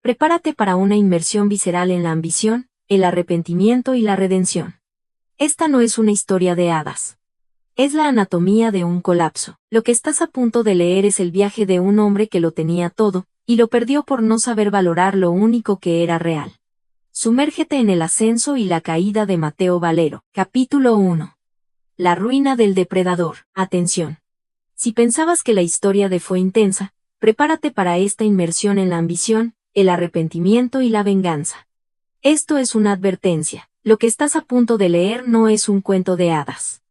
Prepárate para una inmersión visceral en la ambición, el arrepentimiento y la redención. Esta no es una historia de hadas. Es la anatomía de un colapso. Lo que estás a punto de leer es el viaje de un hombre que lo tenía todo, y lo perdió por no saber valorar lo único que era real. Sumérgete en el ascenso y la caída de Mateo Valero. Capítulo 1. La ruina del depredador. Atención. Si pensabas que la historia de fue intensa, prepárate para esta inmersión en la ambición, el arrepentimiento y la venganza. Esto es una advertencia. Lo que estás a punto de leer no es un cuento de hadas.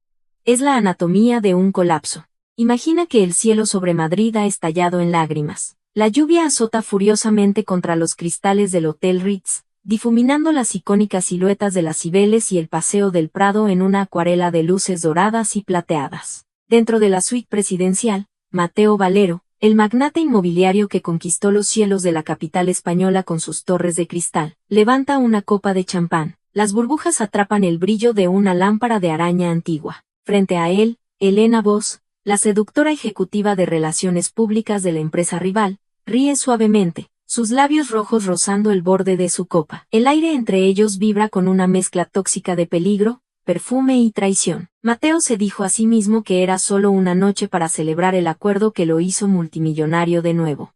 Es la anatomía de un colapso. Imagina que el cielo sobre Madrid ha estallado en lágrimas. La lluvia azota furiosamente contra los cristales del Hotel Ritz, difuminando las icónicas siluetas de las Cibeles y el Paseo del Prado en una acuarela de luces doradas y plateadas. Dentro de la suite presidencial, Mateo Valero, el magnate inmobiliario que conquistó los cielos de la capital española con sus torres de cristal, levanta una copa de champán. Las burbujas atrapan el brillo de una lámpara de araña antigua. Frente a él, Elena Voss, la seductora ejecutiva de relaciones públicas de la empresa rival, ríe suavemente, sus labios rojos rozando el borde de su copa. El aire entre ellos vibra con una mezcla tóxica de peligro, perfume y traición. Mateo se dijo a sí mismo que era solo una noche para celebrar el acuerdo que lo hizo multimillonario de nuevo.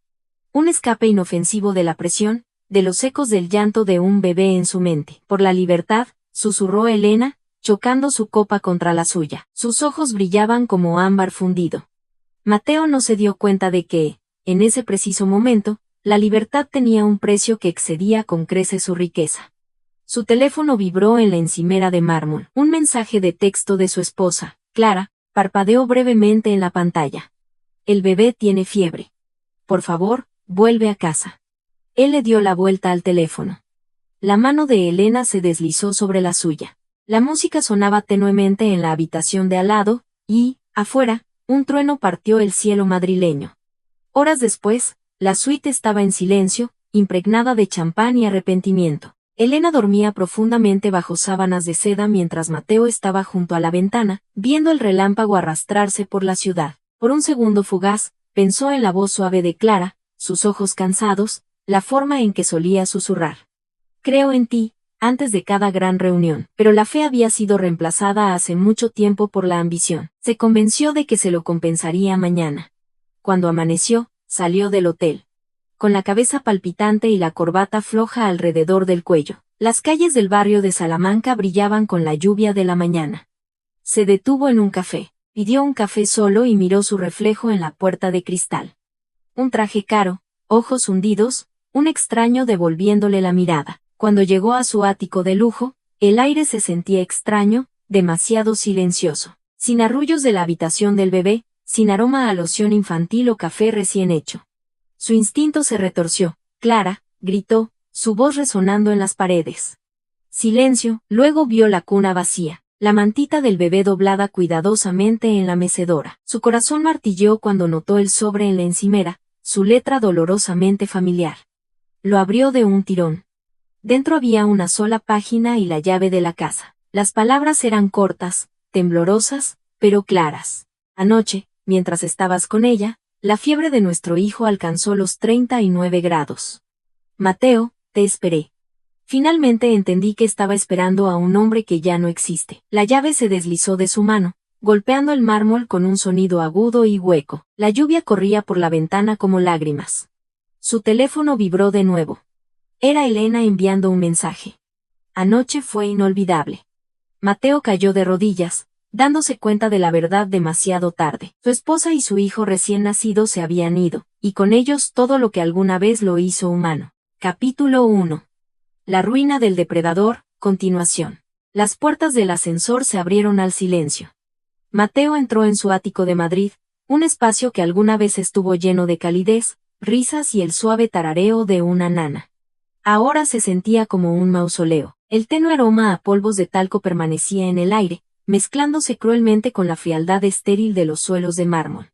Un escape inofensivo de la presión, de los ecos del llanto de un bebé en su mente. Por la libertad, susurró Elena, chocando su copa contra la suya. Sus ojos brillaban como ámbar fundido. Mateo no se dio cuenta de que, en ese preciso momento, la libertad tenía un precio que excedía con creces su riqueza. Su teléfono vibró en la encimera de mármol. Un mensaje de texto de su esposa, Clara, parpadeó brevemente en la pantalla. El bebé tiene fiebre. Por favor, vuelve a casa. Él le dio la vuelta al teléfono. La mano de Elena se deslizó sobre la suya. La música sonaba tenuemente en la habitación de al lado, y, afuera, un trueno partió el cielo madrileño. Horas después, la suite estaba en silencio, impregnada de champán y arrepentimiento. Elena dormía profundamente bajo sábanas de seda mientras Mateo estaba junto a la ventana, viendo el relámpago arrastrarse por la ciudad. Por un segundo fugaz, pensó en la voz suave de Clara, sus ojos cansados, la forma en que solía susurrar. Creo en ti, antes de cada gran reunión. Pero la fe había sido reemplazada hace mucho tiempo por la ambición. Se convenció de que se lo compensaría mañana. Cuando amaneció, salió del hotel. Con la cabeza palpitante y la corbata floja alrededor del cuello. Las calles del barrio de Salamanca brillaban con la lluvia de la mañana. Se detuvo en un café. Pidió un café solo y miró su reflejo en la puerta de cristal. Un traje caro, ojos hundidos, un extraño devolviéndole la mirada. Cuando llegó a su ático de lujo, el aire se sentía extraño, demasiado silencioso. Sin arrullos de la habitación del bebé, sin aroma a loción infantil o café recién hecho. Su instinto se retorció. Clara, gritó, su voz resonando en las paredes. Silencio, luego vio la cuna vacía, la mantita del bebé doblada cuidadosamente en la mecedora. Su corazón martilló cuando notó el sobre en la encimera, su letra dolorosamente familiar. Lo abrió de un tirón. Dentro había una sola página y la llave de la casa. Las palabras eran cortas, temblorosas, pero claras. Anoche, mientras estabas con ella, la fiebre de nuestro hijo alcanzó los 39 grados. Mateo, te esperé. Finalmente entendí que estaba esperando a un hombre que ya no existe. La llave se deslizó de su mano, golpeando el mármol con un sonido agudo y hueco. La lluvia corría por la ventana como lágrimas. Su teléfono vibró de nuevo. Era Elena enviando un mensaje. Anoche fue inolvidable. Mateo cayó de rodillas, dándose cuenta de la verdad demasiado tarde. Su esposa y su hijo recién nacido se habían ido, y con ellos todo lo que alguna vez lo hizo humano. Capítulo 1. La ruina del depredador, continuación. Las puertas del ascensor se abrieron al silencio. Mateo entró en su ático de Madrid, un espacio que alguna vez estuvo lleno de calidez, risas y el suave tarareo de una nana. Ahora se sentía como un mausoleo. El tenue aroma a polvos de talco permanecía en el aire, mezclándose cruelmente con la frialdad estéril de los suelos de mármol.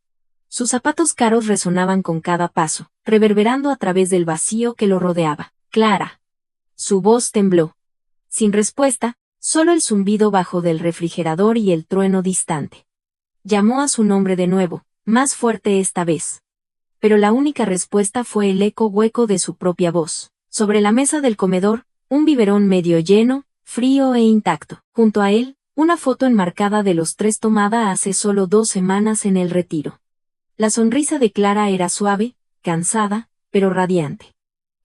Sus zapatos caros resonaban con cada paso, reverberando a través del vacío que lo rodeaba. Clara. Su voz tembló. Sin respuesta, solo el zumbido bajo del refrigerador y el trueno distante. Llamó a su nombre de nuevo, más fuerte esta vez. pero la única respuesta fue el eco hueco de su propia voz. Sobre la mesa del comedor, un biberón medio lleno, frío e intacto. Junto a él, una foto enmarcada de los tres tomada hace solo 2 semanas en el retiro. La sonrisa de Clara era suave, cansada, pero radiante.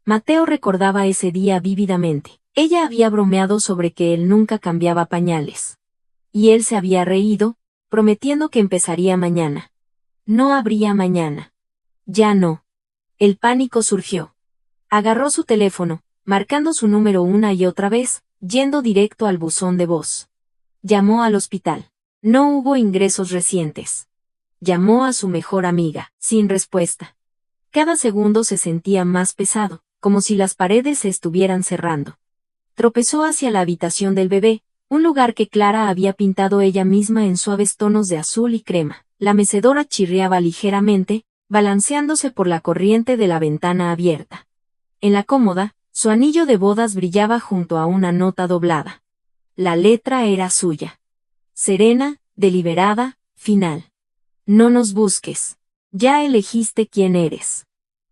Mateo recordaba ese día vívidamente. Ella había bromeado sobre que él nunca cambiaba pañales. Y él se había reído, prometiendo que empezaría mañana. No habría mañana. Ya no. El pánico surgió. Agarró su teléfono, marcando su número una y otra vez, yendo directo al buzón de voz. Llamó al hospital. No hubo ingresos recientes. Llamó a su mejor amiga, sin respuesta. Cada segundo se sentía más pesado, como si las paredes se estuvieran cerrando. Tropezó hacia la habitación del bebé, un lugar que Clara había pintado ella misma en suaves tonos de azul y crema. La mecedora chirriaba ligeramente, balanceándose por la corriente de la ventana abierta. En la cómoda, su anillo de bodas brillaba junto a una nota doblada. La letra era suya. Serena, deliberada, final. No nos busques. Ya elegiste quién eres.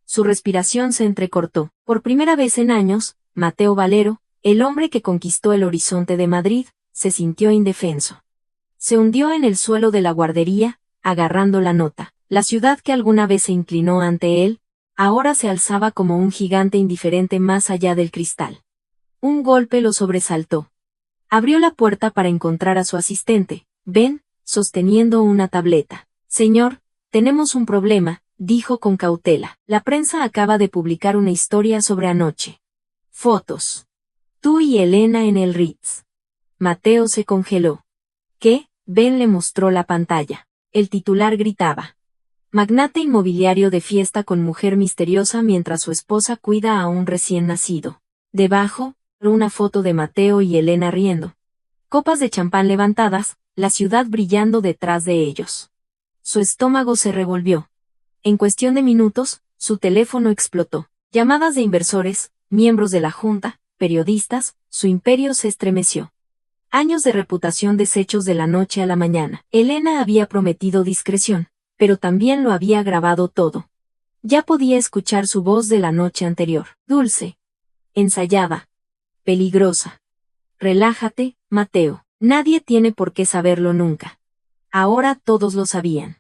Su respiración se entrecortó. Por primera vez en años, Mateo Valero, el hombre que conquistó el horizonte de Madrid, se sintió indefenso. Se hundió en el suelo de la guardería, agarrando la nota. La ciudad que alguna vez se inclinó ante él, ahora se alzaba como un gigante indiferente más allá del cristal. Un golpe lo sobresaltó. Abrió la puerta para encontrar a su asistente, Ben, sosteniendo una tableta. Señor, tenemos un problema, dijo con cautela. La prensa acaba de publicar una historia sobre anoche. Fotos. Tú y Elena en el Ritz. Mateo se congeló. ¿Qué? Ben le mostró la pantalla. El titular gritaba. Magnate inmobiliario de fiesta con mujer misteriosa mientras su esposa cuida a un recién nacido. Debajo, una foto de Mateo y Elena riendo. Copas de champán levantadas, la ciudad brillando detrás de ellos. Su estómago se revolvió. En cuestión de minutos, su teléfono explotó. Llamadas de inversores, miembros de la junta, periodistas, su imperio se estremeció. Años de reputación deshechos de la noche a la mañana. Elena había prometido discreción, pero también lo había grabado todo. Ya podía escuchar su voz de la noche anterior. Dulce. Ensayada. Peligrosa. Relájate, Mateo. Nadie tiene por qué saberlo nunca. Ahora todos lo sabían.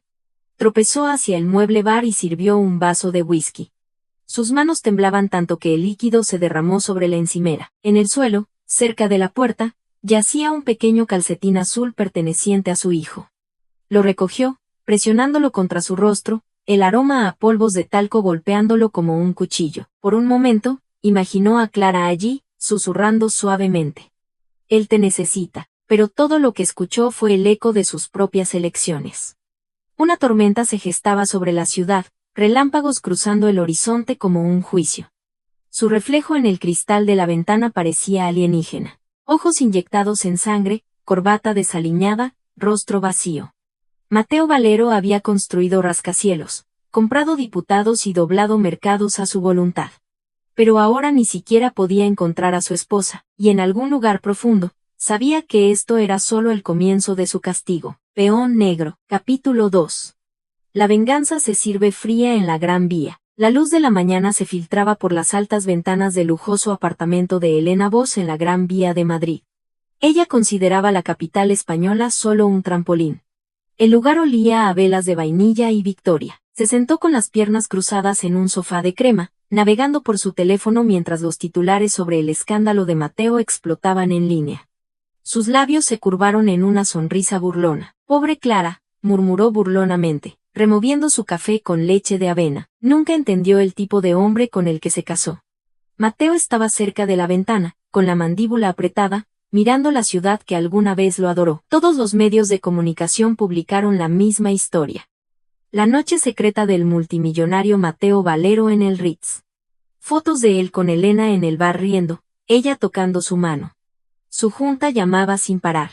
Tropezó hacia el mueble bar y sirvió un vaso de whisky. Sus manos temblaban tanto que el líquido se derramó sobre la encimera. En el suelo, cerca de la puerta, yacía un pequeño calcetín azul perteneciente a su hijo. Lo recogió, presionándolo contra su rostro, el aroma a polvos de talco golpeándolo como un cuchillo. Por un momento, imaginó a Clara allí, susurrando suavemente. Él te necesita, pero todo lo que escuchó fue el eco de sus propias elecciones. Una tormenta se gestaba sobre la ciudad, relámpagos cruzando el horizonte como un juicio. Su reflejo en el cristal de la ventana parecía alienígena. Ojos inyectados en sangre, corbata desaliñada, rostro vacío. Mateo Valero había construido rascacielos, comprado diputados y doblado mercados a su voluntad. Pero ahora ni siquiera podía encontrar a su esposa, y en algún lugar profundo, sabía que esto era solo el comienzo de su castigo. Peón negro. Capítulo 2. La venganza se sirve fría en la Gran Vía. La luz de la mañana se filtraba por las altas ventanas del lujoso apartamento de Elena Vos en la Gran Vía de Madrid. Ella consideraba la capital española solo un trampolín. El lugar olía a velas de vainilla y victoria. Se sentó con las piernas cruzadas en un sofá de crema, navegando por su teléfono mientras los titulares sobre el escándalo de Mateo explotaban en línea. Sus labios se curvaron en una sonrisa burlona. Pobre Clara, murmuró burlonamente, removiendo su café con leche de avena. Nunca entendió el tipo de hombre con el que se casó. Mateo estaba cerca de la ventana, con la mandíbula apretada, mirando la ciudad que alguna vez lo adoró. Todos los medios de comunicación publicaron la misma historia. La noche secreta del multimillonario Mateo Valero en el Ritz. Fotos de él con Elena en el bar riendo, ella tocando su mano. Su junta llamaba sin parar.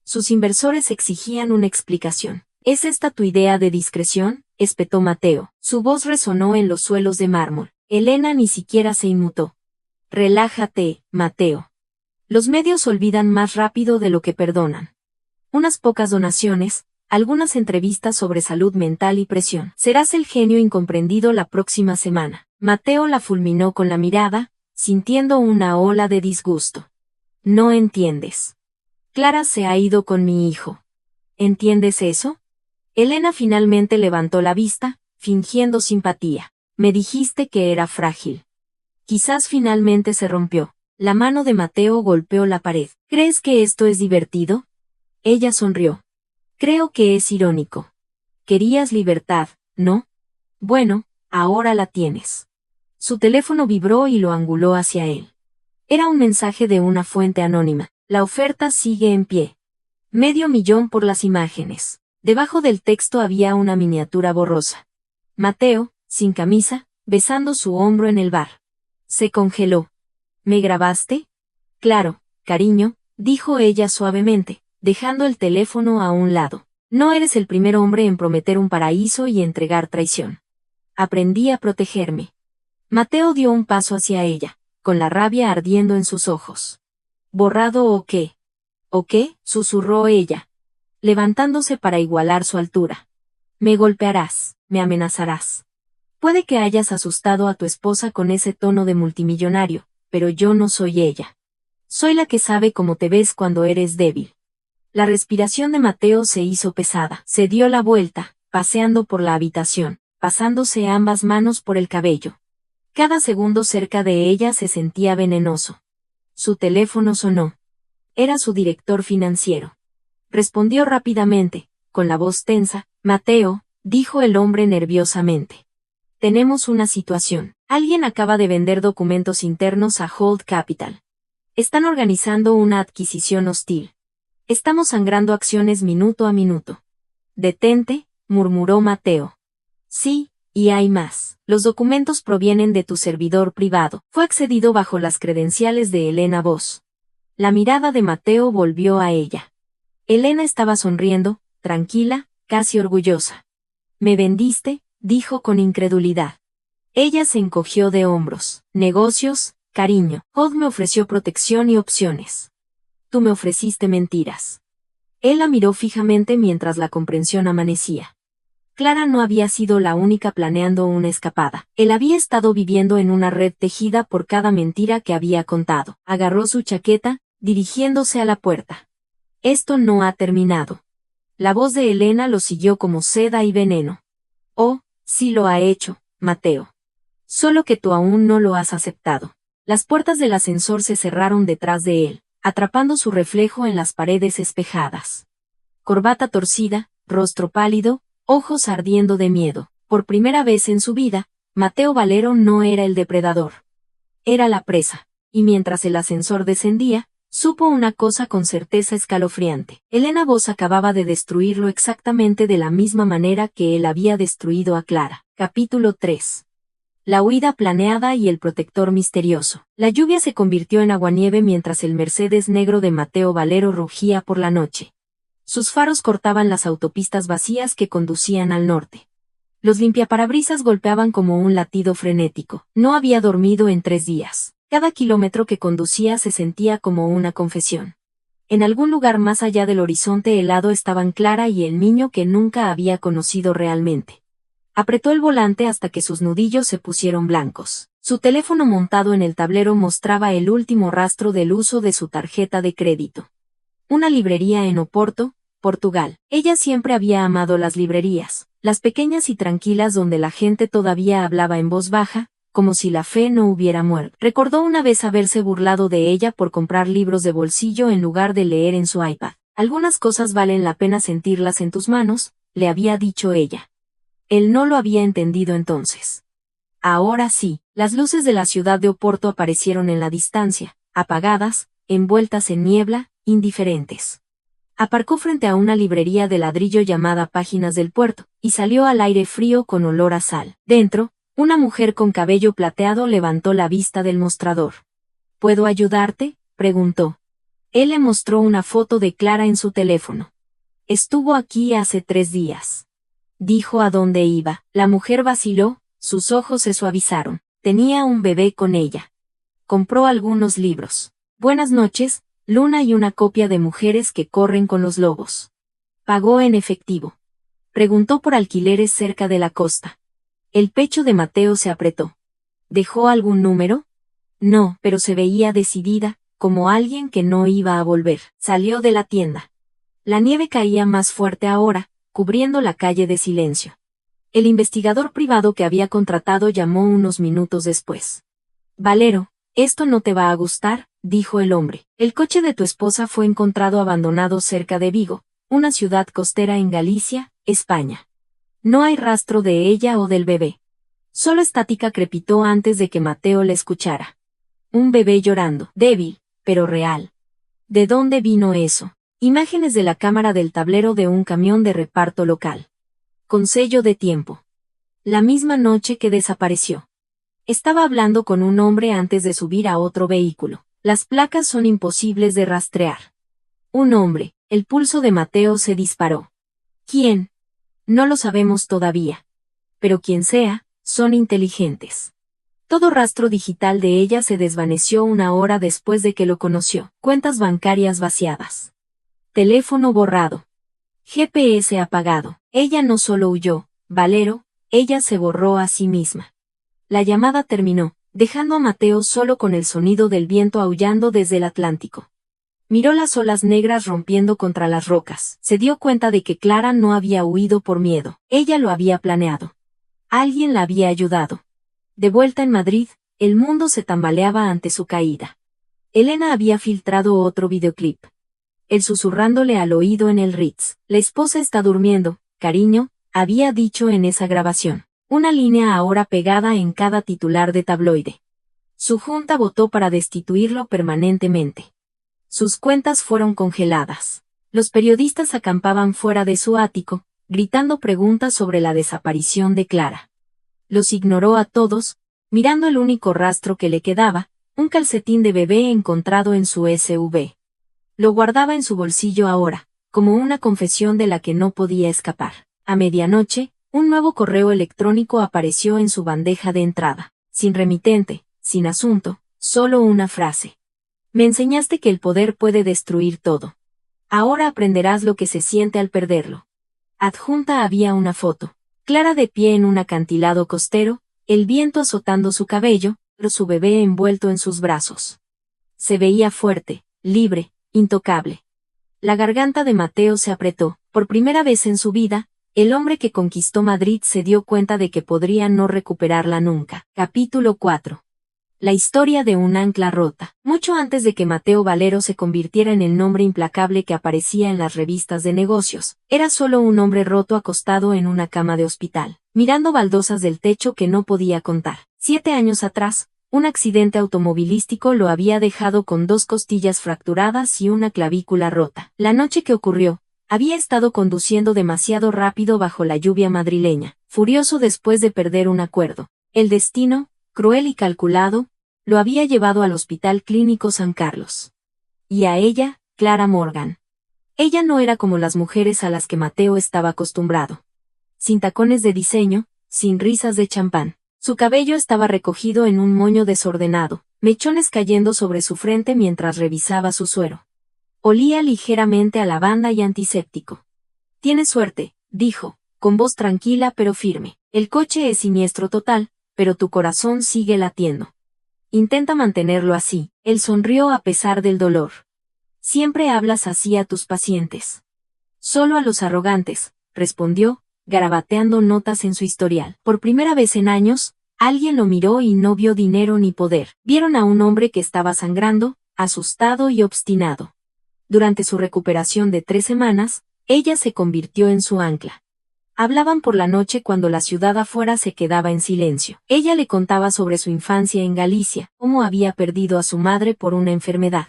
Sus inversores exigían una explicación. ¿Es esta tu idea de discreción?, espetó Mateo. Su voz resonó en los suelos de mármol. Elena ni siquiera se inmutó. Relájate, Mateo. Los medios olvidan más rápido de lo que perdonan. Unas pocas donaciones, Algunas entrevistas sobre salud mental y presión. Serás el genio incomprendido la próxima semana. Mateo la fulminó con la mirada, sintiendo una ola de disgusto. No entiendes. Clara se ha ido con mi hijo. ¿Entiendes eso? Elena finalmente levantó la vista, fingiendo simpatía. Me dijiste que era frágil. Quizás finalmente se rompió. La mano de Mateo golpeó la pared. ¿Crees que esto es divertido? Ella sonrió. Creo que es irónico. Querías libertad, ¿no? Bueno, ahora la tienes. Su teléfono vibró y lo anguló hacia él. Era un mensaje de una fuente anónima. La oferta sigue en pie. $500,000 por las imágenes. Debajo del texto había una miniatura borrosa. Mateo, sin camisa, besando su hombro en el bar. Se congeló. ¿Me grabaste? Claro, cariño, dijo ella suavemente, dejando el teléfono a un lado. No eres el primer hombre en prometer un paraíso y entregar traición. Aprendí a protegerme. Mateo dio un paso hacia ella, con la rabia ardiendo en sus ojos. ¿Borrado o qué? ¿O qué? Susurró ella, levantándose para igualar su altura. Me golpearás, me amenazarás. Puede que hayas asustado a tu esposa con ese tono de multimillonario, pero yo no soy ella. Soy la que sabe cómo te ves cuando eres débil. La respiración de Mateo se hizo pesada. Se dio la vuelta, paseando por la habitación, pasándose ambas manos por el cabello. Cada segundo cerca de ella se sentía venenoso. Su teléfono sonó. Era su director financiero. Respondió rápidamente, con la voz tensa. Mateo, dijo el hombre nerviosamente. Tenemos una situación. Alguien acaba de vender documentos internos a Hold Capital. Están organizando una adquisición hostil. Estamos sangrando acciones minuto a minuto. Detente, murmuró Mateo. Sí, y hay más. Los documentos provienen de tu servidor privado. Fue accedido bajo las credenciales de Elena Vos. La mirada de Mateo volvió a ella. Elena estaba sonriendo, tranquila, casi orgullosa. ¿Me vendiste?, dijo con incredulidad. Ella se encogió de hombros. Negocios, cariño. Hod me ofreció protección y opciones. Tú me ofreciste mentiras. Él la miró fijamente mientras la comprensión amanecía. Clara no había sido la única planeando una escapada. Él había estado viviendo en una red tejida por cada mentira que había contado. Agarró su chaqueta, dirigiéndose a la puerta. Esto no ha terminado. La voz de Elena lo siguió como seda y veneno. Oh, sí lo ha hecho, Mateo. Solo que tú aún no lo has aceptado. Las puertas del ascensor se cerraron detrás de él, atrapando su reflejo en las paredes espejadas. Corbata torcida, rostro pálido, ojos ardiendo de miedo. Por primera vez en su vida, Mateo Valero no era el depredador. Era la presa, y mientras el ascensor descendía, supo una cosa con certeza escalofriante. Elena Vos acababa de destruirlo exactamente de la misma manera que él había destruido a Clara. Capítulo 3. La huida planeada y el protector misterioso. La lluvia se convirtió en aguanieve mientras el Mercedes negro de Mateo Valero rugía por la noche. Sus faros cortaban las autopistas vacías que conducían al norte. Los limpiaparabrisas golpeaban como un latido frenético. No había dormido en 3 días. Cada kilómetro que conducía se sentía como una confesión. En algún lugar más allá del horizonte helado estaban Clara y el niño que nunca había conocido realmente. Apretó el volante hasta que sus nudillos se pusieron blancos. Su teléfono montado en el tablero mostraba el último rastro del uso de su tarjeta de crédito. Una librería en Oporto, Portugal. Ella siempre había amado las librerías, las pequeñas y tranquilas donde la gente todavía hablaba en voz baja, como si la fe no hubiera muerto. Recordó una vez haberse burlado de ella por comprar libros de bolsillo en lugar de leer en su iPad. Algunas cosas valen la pena sentirlas en tus manos, le había dicho ella. Él no lo había entendido entonces. Ahora sí, las luces de la ciudad de Oporto aparecieron en la distancia, apagadas, envueltas en niebla, indiferentes. Aparcó frente a una librería de ladrillo llamada Páginas del Puerto, y salió al aire frío con olor a sal. Dentro, una mujer con cabello plateado levantó la vista del mostrador. ¿Puedo ayudarte?, preguntó. Él le mostró una foto de Clara en su teléfono. Estuvo aquí hace 3 días. Dijo a dónde iba. La mujer vaciló, sus ojos se suavizaron. Tenía un bebé con ella. Compró algunos libros. Buenas noches, Luna y una copia de Mujeres que corren con los lobos. Pagó en efectivo. Preguntó por alquileres cerca de la costa. El pecho de Mateo se apretó. ¿Dejó algún número? No, pero se veía decidida, como alguien que no iba a volver. Salió de la tienda. La nieve caía más fuerte ahora, cubriendo la calle de silencio. El investigador privado que había contratado llamó unos minutos después. Valero, esto no te va a gustar, dijo el hombre. El coche de tu esposa fue encontrado abandonado cerca de Vigo, una ciudad costera en Galicia, España. No hay rastro de ella o del bebé. Solo Estática crepitó antes de que Mateo la escuchara. Un bebé llorando, débil, pero real. ¿De dónde vino eso? Imágenes de la cámara del tablero de un camión de reparto local. Con sello de tiempo. La misma noche que desapareció. Estaba hablando con un hombre antes de subir a otro vehículo. Las placas son imposibles de rastrear. Un hombre. El pulso de Mateo se disparó. ¿Quién? No lo sabemos todavía. Pero quien sea, son inteligentes. Todo rastro digital de ella se desvaneció una hora después de que lo conoció. Cuentas bancarias vaciadas. Teléfono borrado. GPS apagado. Ella no solo huyó, Valero, ella se borró a sí misma. La llamada terminó, dejando a Mateo solo con el sonido del viento aullando desde el Atlántico. Miró las olas negras rompiendo contra las rocas. Se dio cuenta de que Clara no había huido por miedo. Ella lo había planeado. Alguien la había ayudado. De vuelta en Madrid, el mundo se tambaleaba ante su caída. Elena había filtrado otro videoclip. Él susurrándole al oído en el Ritz. La esposa está durmiendo, cariño, había dicho en esa grabación. Una línea ahora pegada en cada titular de tabloide. Su junta votó para destituirlo permanentemente. Sus cuentas fueron congeladas. Los periodistas acampaban fuera de su ático, gritando preguntas sobre la desaparición de Clara. Los ignoró a todos, mirando el único rastro que le quedaba, un calcetín de bebé encontrado en su SUV. Lo guardaba en su bolsillo ahora, como una confesión de la que no podía escapar. A medianoche, un nuevo correo electrónico apareció en su bandeja de entrada. Sin remitente, sin asunto, solo una frase. Me enseñaste que el poder puede destruir todo. Ahora aprenderás lo que se siente al perderlo. Adjunta había una foto. Clara de pie en un acantilado costero, el viento azotando su cabello, pero su bebé envuelto en sus brazos. Se veía fuerte, libre, intocable. La garganta de Mateo se apretó. Por primera vez en su vida, el hombre que conquistó Madrid se dio cuenta de que podría no recuperarla nunca. Capítulo 4. La historia de un ancla rota. Mucho antes de que Mateo Valero se convirtiera en el nombre implacable que aparecía en las revistas de negocios, era solo un hombre roto acostado en una cama de hospital, mirando baldosas del techo que no podía contar. 7 años atrás, un accidente automovilístico lo había dejado con 2 costillas fracturadas y una clavícula rota. La noche que ocurrió, había estado conduciendo demasiado rápido bajo la lluvia madrileña, furioso después de perder un acuerdo. El destino, cruel y calculado, lo había llevado al Hospital Clínico San Carlos. Y a ella, Clara Morgan. Ella no era como las mujeres a las que Mateo estaba acostumbrado. Sin tacones de diseño, sin risas de champán. Su cabello estaba recogido en un moño desordenado, mechones cayendo sobre su frente mientras revisaba su suero. Olía ligeramente a lavanda y antiséptico. Tienes suerte, dijo, con voz tranquila pero firme. El coche es siniestro total, pero tu corazón sigue latiendo. Intenta mantenerlo así. Él sonrió a pesar del dolor. Siempre hablas así a tus pacientes. Solo a los arrogantes, respondió, garabateando notas en su historial. Por primera vez en años, alguien lo miró y no vio dinero ni poder. Vieron a un hombre que estaba sangrando, asustado y obstinado. Durante su recuperación de 3 semanas, ella se convirtió en su ancla. Hablaban por la noche cuando la ciudad afuera se quedaba en silencio. Ella le contaba sobre su infancia en Galicia, cómo había perdido a su madre por una enfermedad,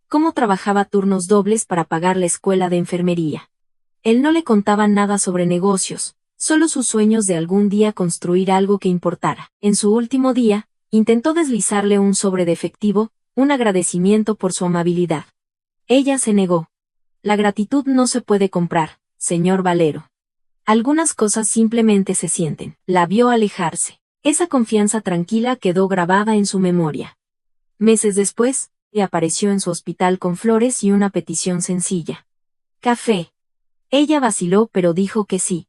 cómo trabajaba turnos dobles para pagar la escuela de enfermería. Él no le contaba nada sobre negocios, solo sus sueños de algún día construir algo que importara. En su último día, intentó deslizarle un sobre de efectivo, un agradecimiento por su amabilidad. Ella se negó. La gratitud no se puede comprar, señor Valero. Algunas cosas simplemente se sienten. La vio alejarse. Esa confianza tranquila quedó grabada en su memoria. Meses después, le apareció en su hospital con flores y una petición sencilla. Café. Ella vaciló pero dijo que sí.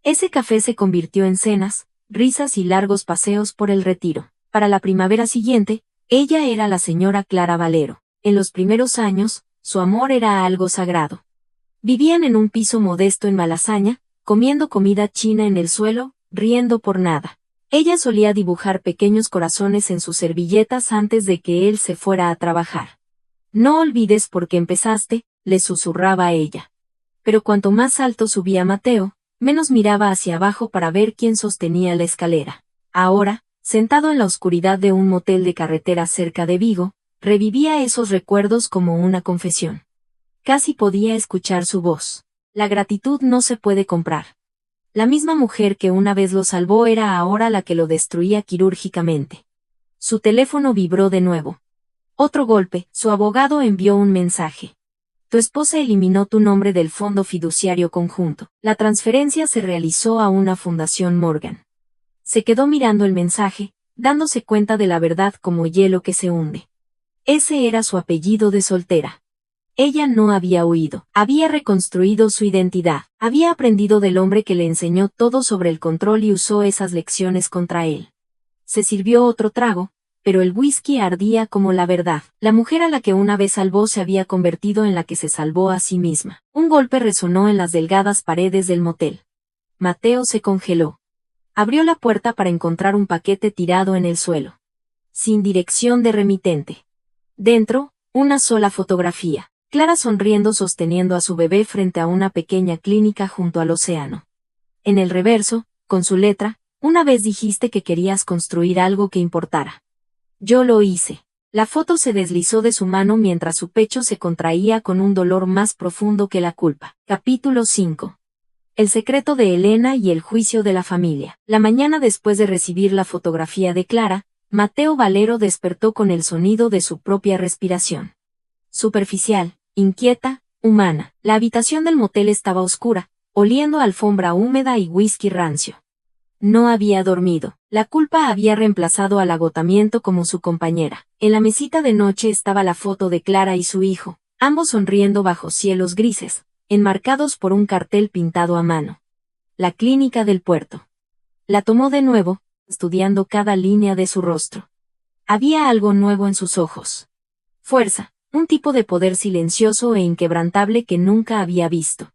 Ese café se convirtió en cenas, risas y largos paseos por el Retiro. Para la primavera siguiente, ella era la señora Clara Valero. En los primeros años, su amor era algo sagrado. Vivían en un piso modesto en Malasaña, comiendo comida china en el suelo, riendo por nada. Ella solía dibujar pequeños corazones en sus servilletas antes de que él se fuera a trabajar. No olvides por qué empezaste, le susurraba a ella. Pero cuanto más alto subía Mateo, menos miraba hacia abajo para ver quién sostenía la escalera. Ahora, sentado en la oscuridad de un motel de carretera cerca de Vigo, revivía esos recuerdos como una confesión. Casi podía escuchar su voz. La gratitud no se puede comprar. La misma mujer que una vez lo salvó era ahora la que lo destruía quirúrgicamente. Su teléfono vibró de nuevo. Otro golpe, su abogado envió un mensaje. Tu esposa eliminó tu nombre del fondo fiduciario conjunto. La transferencia se realizó a una fundación Morgan. Se quedó mirando el mensaje, dándose cuenta de la verdad como hielo que se hunde. Ese era su apellido de soltera. Ella no había huido, había reconstruido su identidad, había aprendido del hombre que le enseñó todo sobre el control y usó esas lecciones contra él. Se sirvió otro trago, pero el whisky ardía como la verdad. La mujer a la que una vez salvó se había convertido en la que se salvó a sí misma. Un golpe resonó en las delgadas paredes del motel. Mateo se congeló. Abrió la puerta para encontrar un paquete tirado en el suelo. Sin dirección de remitente. Dentro, una sola fotografía. Clara sonriendo sosteniendo a su bebé frente a una pequeña clínica junto al océano. En el reverso, con su letra, una vez dijiste que querías construir algo que importara. Yo lo hice. La foto se deslizó de su mano mientras su pecho se contraía con un dolor más profundo que la culpa. Capítulo 5. El secreto de Elena y el juicio de la familia. La mañana después de recibir la fotografía de Clara, Mateo Valero despertó con el sonido de su propia respiración. Superficial, inquieta, humana. La habitación del motel estaba oscura, oliendo a alfombra húmeda y whisky rancio. No había dormido. La culpa había reemplazado al agotamiento como su compañera. En la mesita de noche estaba la foto de Clara y su hijo, ambos sonriendo bajo cielos grises, enmarcados por un cartel pintado a mano. La clínica del puerto. La tomó de nuevo, estudiando cada línea de su rostro. Había algo nuevo en sus ojos. Fuerza. Un tipo de poder silencioso e inquebrantable que nunca había visto.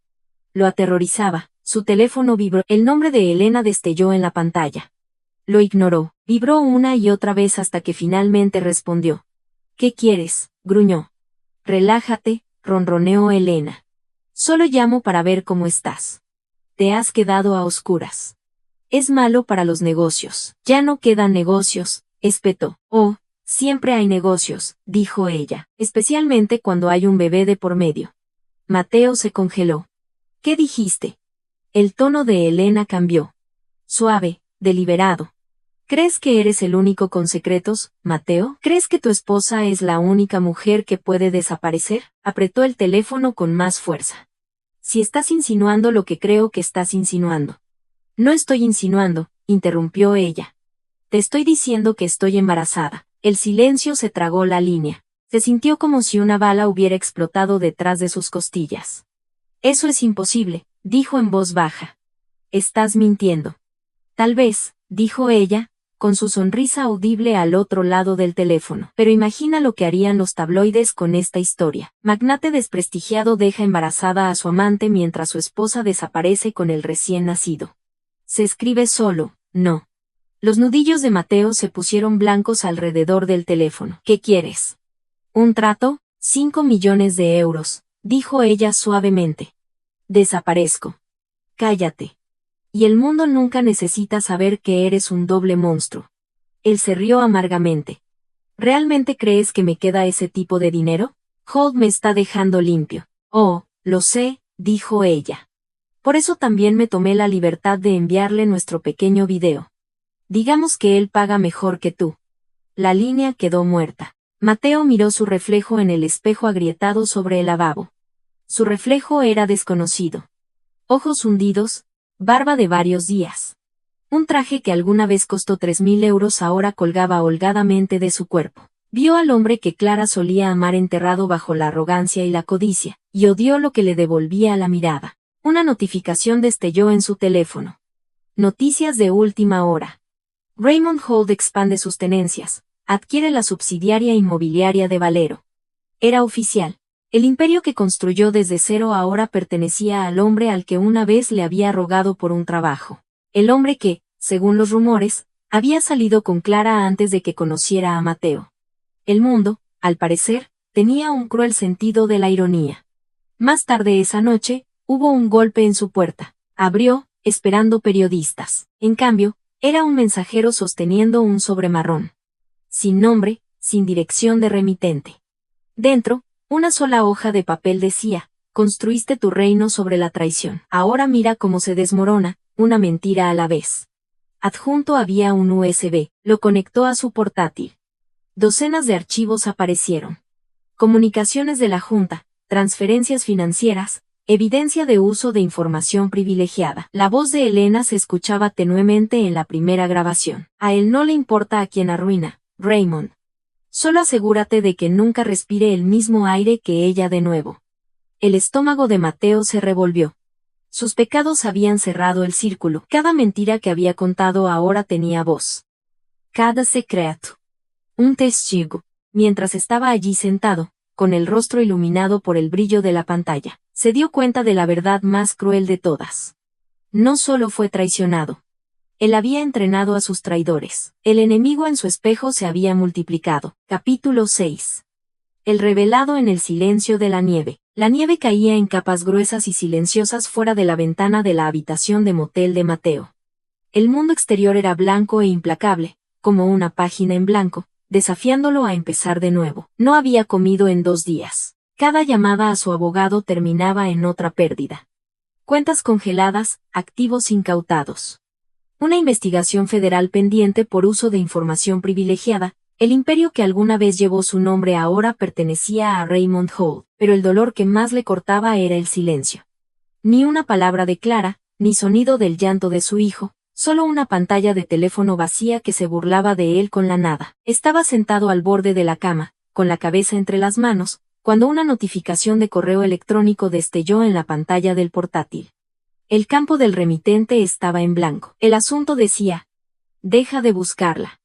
Lo aterrorizaba, su teléfono vibró, el nombre de Elena destelló en la pantalla. Lo ignoró, vibró una y otra vez hasta que finalmente respondió. ¿Qué quieres?, gruñó. Relájate, ronroneó Elena. Solo llamo para ver cómo estás. Te has quedado a oscuras. Es malo para los negocios. Ya no quedan negocios, espetó. Oh. Siempre hay negocios, dijo ella, especialmente cuando hay un bebé de por medio. Mateo se congeló. ¿Qué dijiste? El tono de Elena cambió. Suave, deliberado. ¿Crees que eres el único con secretos, Mateo? ¿Crees que tu esposa es la única mujer que puede desaparecer? Apretó el teléfono con más fuerza. Si estás insinuando lo que creo que estás insinuando. No estoy insinuando, interrumpió ella. Te estoy diciendo que estoy embarazada. El silencio se tragó la línea. Se sintió como si una bala hubiera explotado detrás de sus costillas. Eso es imposible, dijo en voz baja. Estás mintiendo. Tal vez, dijo ella, con su sonrisa audible al otro lado del teléfono. Pero imagina lo que harían los tabloides con esta historia. Magnate desprestigiado deja embarazada a su amante mientras su esposa desaparece con el recién nacido. Se escribe solo, no. Los nudillos de Mateo se pusieron blancos alrededor del teléfono. ¿Qué quieres? ¿Un trato? 5 millones de euros, dijo ella suavemente. Desaparezco. Cállate. Y el mundo nunca necesita saber que eres un doble monstruo. Él se rió amargamente. ¿Realmente crees que me queda ese tipo de dinero? Holt me está dejando limpio. Oh, lo sé, dijo ella. Por eso también me tomé la libertad de enviarle nuestro pequeño video. Digamos que él paga mejor que tú. La línea quedó muerta. Mateo miró su reflejo en el espejo agrietado sobre el lavabo. Su reflejo era desconocido. Ojos hundidos, barba de varios días. Un traje que alguna vez costó 3.000 euros ahora colgaba holgadamente de su cuerpo. Vio al hombre que Clara solía amar enterrado bajo la arrogancia y la codicia, y odió lo que le devolvía la mirada. Una notificación destelló en su teléfono. Noticias de última hora. Raymond Holt expande sus tenencias, adquiere la subsidiaria inmobiliaria de Valero. Era oficial. El imperio que construyó desde cero ahora pertenecía al hombre al que una vez le había rogado por un trabajo. El hombre que, según los rumores, había salido con Clara antes de que conociera a Mateo. El mundo, al parecer, tenía un cruel sentido de la ironía. Más tarde esa noche, hubo un golpe en su puerta. Abrió, esperando periodistas. En cambio, era un mensajero sosteniendo un sobre marrón. Sin nombre, sin dirección de remitente. Dentro, una sola hoja de papel decía: construiste tu reino sobre la traición. Ahora mira cómo se desmorona, una mentira a la vez. Adjunto había un USB, lo conectó a su portátil. Docenas de archivos aparecieron. Comunicaciones de la Junta, transferencias financieras, evidencia de uso de información privilegiada. La voz de Elena se escuchaba tenuemente en la primera grabación. A él no le importa a quien arruina, Raymond. Solo asegúrate de que nunca respire el mismo aire que ella de nuevo. El estómago de Mateo se revolvió. Sus pecados habían cerrado el círculo. Cada mentira que había contado ahora tenía voz. Cada secreto. Un testigo. Mientras estaba allí sentado, con el rostro iluminado por el brillo de la pantalla, se dio cuenta de la verdad más cruel de todas. No solo fue traicionado. Él había entrenado a sus traidores. El enemigo en su espejo se había multiplicado. Capítulo 6. El revelado en el silencio de la nieve. La nieve caía en capas gruesas y silenciosas fuera de la ventana de la habitación de motel de Mateo. El mundo exterior era blanco e implacable, como una página en blanco, desafiándolo a empezar de nuevo. No había comido en 2 días. Cada llamada a su abogado terminaba en otra pérdida. Cuentas congeladas, activos incautados. Una investigación federal pendiente por uso de información privilegiada. El imperio que alguna vez llevó su nombre ahora pertenecía a Raymond Holt, pero el dolor que más le cortaba era el silencio. Ni una palabra de Clara, ni sonido del llanto de su hijo, solo una pantalla de teléfono vacía que se burlaba de él con la nada. Estaba sentado al borde de la cama, con la cabeza entre las manos, cuando una notificación de correo electrónico destelló en la pantalla del portátil. El campo del remitente estaba en blanco. El asunto decía: deja de buscarla.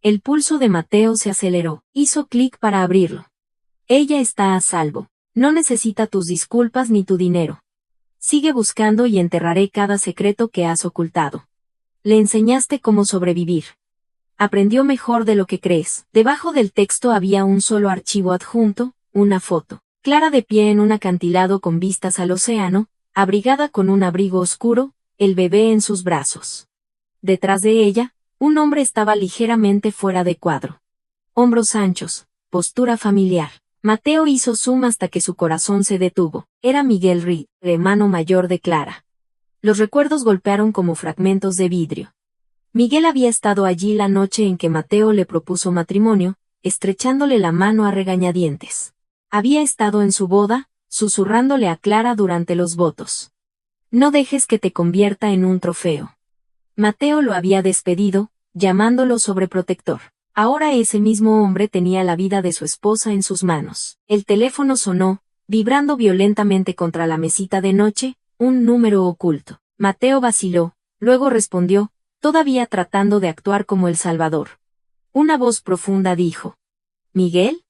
El pulso de Mateo se aceleró. Hizo clic para abrirlo. Ella está a salvo. No necesita tus disculpas ni tu dinero. Sigue buscando y enterraré cada secreto que has ocultado. Le enseñaste cómo sobrevivir. Aprendió mejor de lo que crees. Debajo del texto había un solo archivo adjunto, una foto. Clara de pie en un acantilado con vistas al océano, abrigada con un abrigo oscuro, el bebé en sus brazos. Detrás de ella, un hombre estaba ligeramente fuera de cuadro. Hombros anchos, postura familiar. Mateo hizo zoom hasta que su corazón se detuvo. Era Miguel Reed, hermano mayor de Clara. Los recuerdos golpearon como fragmentos de vidrio. Miguel había estado allí la noche en que Mateo le propuso matrimonio, estrechándole la mano a regañadientes. Había estado en su boda, susurrándole a Clara durante los votos. No dejes que te convierta en un trofeo. Mateo lo había despedido, llamándolo sobreprotector. Ahora ese mismo hombre tenía la vida de su esposa en sus manos. El teléfono sonó, vibrando violentamente contra la mesita de noche, un número oculto. Mateo vaciló, luego respondió, todavía tratando de actuar como el Salvador. Una voz profunda dijo: ¿Miguel?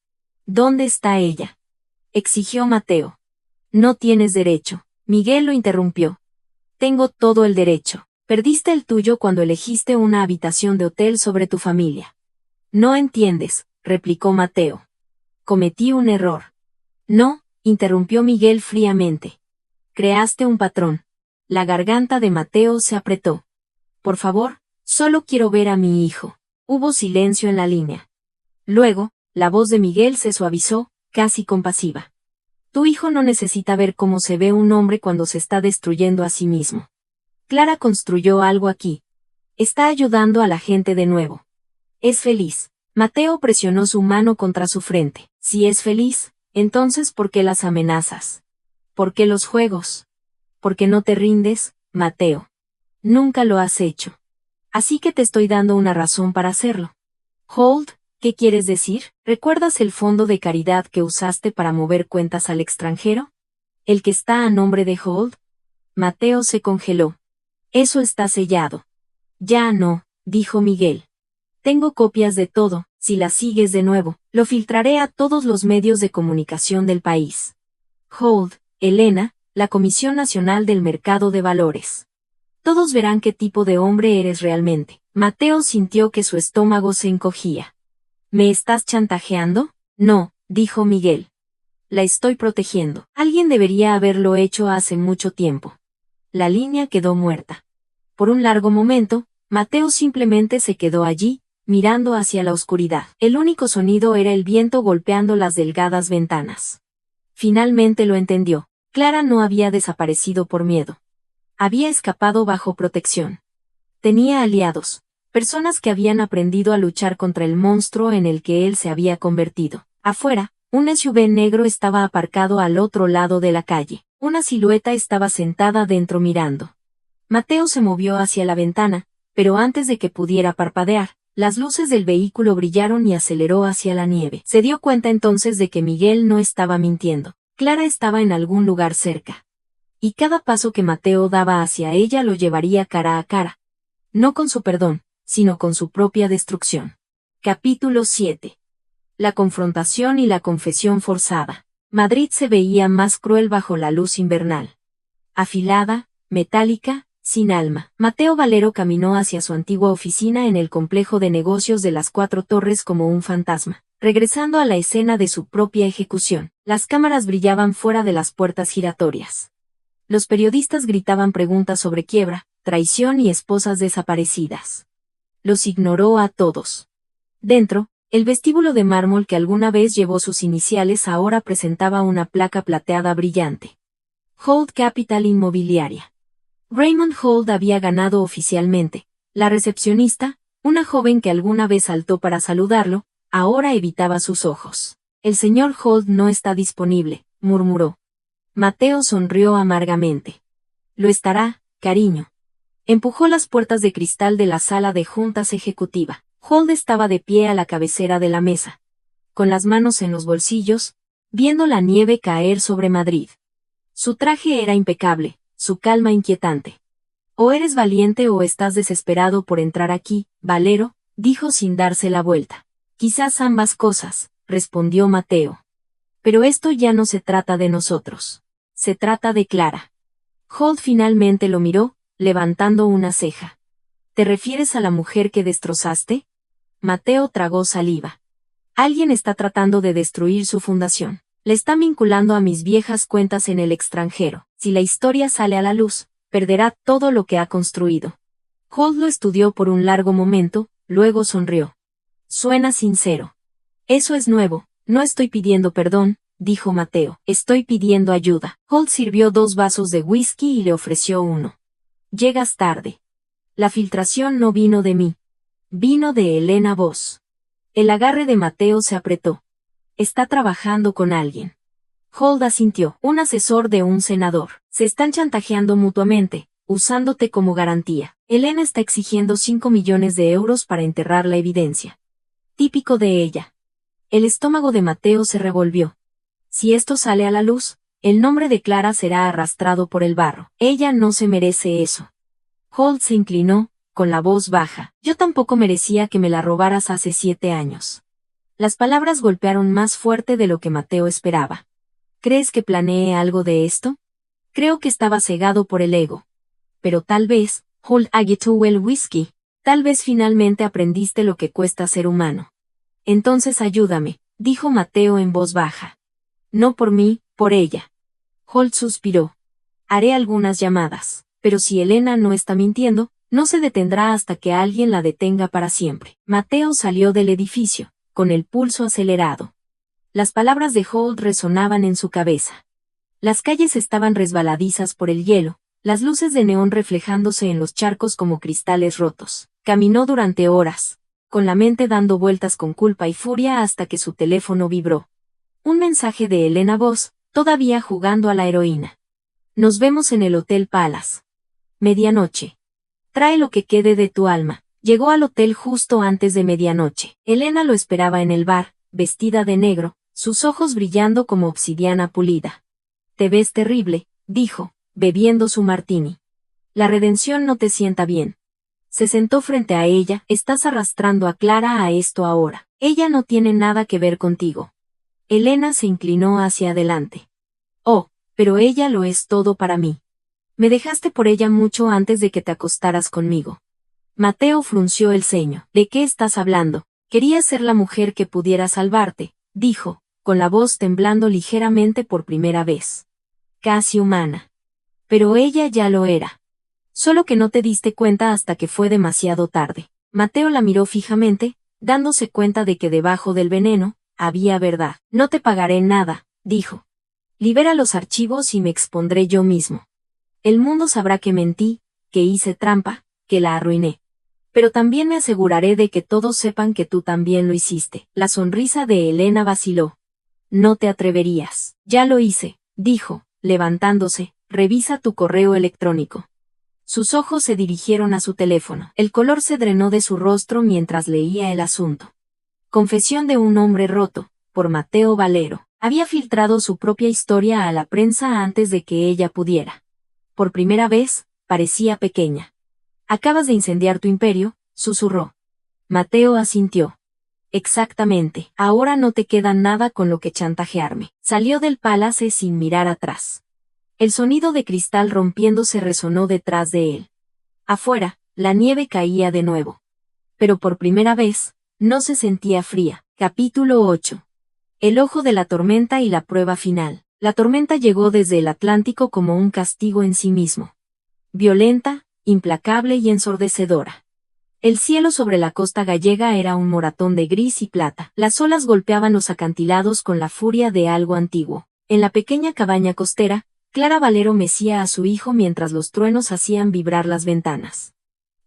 ¿Dónde está ella?, exigió Mateo. No tienes derecho. Miguel lo interrumpió. Tengo todo el derecho. Perdiste el tuyo cuando elegiste una habitación de hotel sobre tu familia. No entiendes, replicó Mateo. Cometí un error. No, interrumpió Miguel fríamente. Creaste un patrón. La garganta de Mateo se apretó. Por favor, solo quiero ver a mi hijo. Hubo silencio en la línea. Luego, la voz de Miguel se suavizó, casi compasiva. Tu hijo no necesita ver cómo se ve un hombre cuando se está destruyendo a sí mismo. Clara construyó algo aquí. Está ayudando a la gente de nuevo. Es feliz. Mateo presionó su mano contra su frente. Si es feliz, entonces ¿por qué las amenazas? ¿Por qué los juegos? ¿Por qué no te rindes, Mateo? Nunca lo has hecho. Así que te estoy dando una razón para hacerlo. Holt, ¿qué quieres decir? ¿Recuerdas el fondo de caridad que usaste para mover cuentas al extranjero? ¿El que está a nombre de Holt? Mateo se congeló. Eso está sellado. Ya no, dijo Miguel. Tengo copias de todo, si la sigues de nuevo, lo filtraré a todos los medios de comunicación del país. Hold, Elena, la Comisión Nacional del Mercado de Valores. Todos verán qué tipo de hombre eres realmente. Mateo sintió que su estómago se encogía. ¿Me estás chantajeando? No, dijo Miguel. La estoy protegiendo. Alguien debería haberlo hecho hace mucho tiempo. La línea quedó muerta. Por un largo momento, Mateo simplemente se quedó allí, mirando hacia la oscuridad. El único sonido era el viento golpeando las delgadas ventanas. Finalmente lo entendió. Clara no había desaparecido por miedo. Había escapado bajo protección. Tenía aliados, personas que habían aprendido a luchar contra el monstruo en el que él se había convertido. Afuera, un SUV negro estaba aparcado al otro lado de la calle. Una silueta estaba sentada dentro mirando. Mateo se movió hacia la ventana, pero antes de que pudiera parpadear, las luces del vehículo brillaron y aceleró hacia la nieve. Se dio cuenta entonces de que Miguel no estaba mintiendo. Clara estaba en algún lugar cerca. Y cada paso que Mateo daba hacia ella lo llevaría cara a cara. No con su perdón, sino con su propia destrucción. Capítulo 7. La confrontación y la confesión forzada. Madrid se veía más cruel bajo la luz invernal. Afilada, metálica, sin alma. Mateo Valero caminó hacia su antigua oficina en el complejo de negocios de las Cuatro Torres como un fantasma, regresando a la escena de su propia ejecución. Las cámaras brillaban fuera de las puertas giratorias. Los periodistas gritaban preguntas sobre quiebra, traición y esposas desaparecidas. Los ignoró a todos. Dentro, el vestíbulo de mármol que alguna vez llevó sus iniciales ahora presentaba una placa plateada brillante. Hold Capital Inmobiliaria. Raymond Hold había ganado oficialmente. La recepcionista, una joven que alguna vez saltó para saludarlo, ahora evitaba sus ojos. El señor Hold no está disponible, murmuró. Mateo sonrió amargamente. Lo estará, cariño. Empujó las puertas de cristal de la sala de juntas ejecutiva. Hold estaba de pie a la cabecera de la mesa, con las manos en los bolsillos, viendo la nieve caer sobre Madrid. Su traje era impecable, su calma inquietante. O eres valiente o estás desesperado por entrar aquí, Valero, dijo sin darse la vuelta. Quizás ambas cosas, respondió Mateo. Pero esto ya no se trata de nosotros. Se trata de Clara. Hold finalmente lo miró, levantando una ceja. ¿Te refieres a la mujer que destrozaste? Mateo tragó saliva. Alguien está tratando de destruir su fundación. Le está vinculando a mis viejas cuentas en el extranjero. Si la historia sale a la luz, perderá todo lo que ha construido. Hold lo estudió por un largo momento, luego sonrió. Suena sincero. Eso es nuevo, no estoy pidiendo perdón, dijo Mateo. Estoy pidiendo ayuda. Hold sirvió 2 vasos de whisky y le ofreció uno. Llegas tarde. La filtración no vino de mí. Vino de Elena Voss. El agarre de Mateo se apretó. Está trabajando con alguien. Hold asintió. Un asesor de un senador. Se están chantajeando mutuamente, usándote como garantía. Elena está exigiendo 5 millones de euros para enterrar la evidencia. Típico de ella. El estómago de Mateo se revolvió. Si esto sale a la luz, el nombre de Clara será arrastrado por el barro. Ella no se merece eso. Hold se inclinó, con la voz baja. Yo tampoco merecía que me la robaras hace 7 años. Las palabras golpearon más fuerte de lo que Mateo esperaba. ¿Crees que planeé algo de esto? Creo que estaba cegado por el ego. Pero tal vez, Hold agitó el whisky, tal vez finalmente aprendiste lo que cuesta ser humano. Entonces ayúdame, dijo Mateo en voz baja. No por mí, por ella. Hold suspiró. Haré algunas llamadas, pero si Elena no está mintiendo, no se detendrá hasta que alguien la detenga para siempre. Mateo salió del edificio, con el pulso acelerado. Las palabras de Hold resonaban en su cabeza. Las calles estaban resbaladizas por el hielo, las luces de neón reflejándose en los charcos como cristales rotos. Caminó durante horas, con la mente dando vueltas con culpa y furia hasta que su teléfono vibró. Un mensaje de Elena Voss, todavía jugando a la heroína. Nos vemos en el Hotel Palace. Medianoche. Trae lo que quede de tu alma. Llegó al hotel justo antes de medianoche. Elena lo esperaba en el bar, vestida de negro, sus ojos brillando como obsidiana pulida. Te ves terrible, dijo, bebiendo su martini. La redención no te sienta bien. Se sentó frente a ella. Estás arrastrando a Clara a esto ahora. Ella no tiene nada que ver contigo. Elena se inclinó hacia adelante. Oh, pero ella lo es todo para mí. Me dejaste por ella mucho antes de que te acostaras conmigo. Mateo frunció el ceño. ¿De qué estás hablando? Quería ser la mujer que pudiera salvarte, dijo, con la voz temblando ligeramente por primera vez. Casi humana. Pero ella ya lo era. Solo que no te diste cuenta hasta que fue demasiado tarde. Mateo la miró fijamente, dándose cuenta de que debajo del veneno había verdad. No te pagaré nada, dijo. Libera los archivos y me expondré yo mismo. El mundo sabrá que mentí, que hice trampa, que la arruiné. Pero también me aseguraré de que todos sepan que tú también lo hiciste. La sonrisa de Elena vaciló. No te atreverías. Ya lo hice, dijo, levantándose. Revisa tu correo electrónico. Sus ojos se dirigieron a su teléfono. El color se drenó de su rostro mientras leía el asunto. Confesión de un hombre roto, por Mateo Valero. Había filtrado su propia historia a la prensa antes de que ella pudiera. Por primera vez, parecía pequeña. Acabas de incendiar tu imperio, susurró. Mateo asintió. Exactamente. Ahora no te queda nada con lo que chantajearme. Salió del palace sin mirar atrás. El sonido de cristal rompiéndose resonó detrás de él. Afuera, la nieve caía de nuevo. Pero por primera vez, no se sentía fría. Capítulo 8. El ojo de la tormenta y la prueba final. La tormenta llegó desde el Atlántico como un castigo en sí mismo. Violenta, implacable y ensordecedora. El cielo sobre la costa gallega era un moratón de gris y plata. Las olas golpeaban los acantilados con la furia de algo antiguo. En la pequeña cabaña costera, Clara Valero mecía a su hijo mientras los truenos hacían vibrar las ventanas.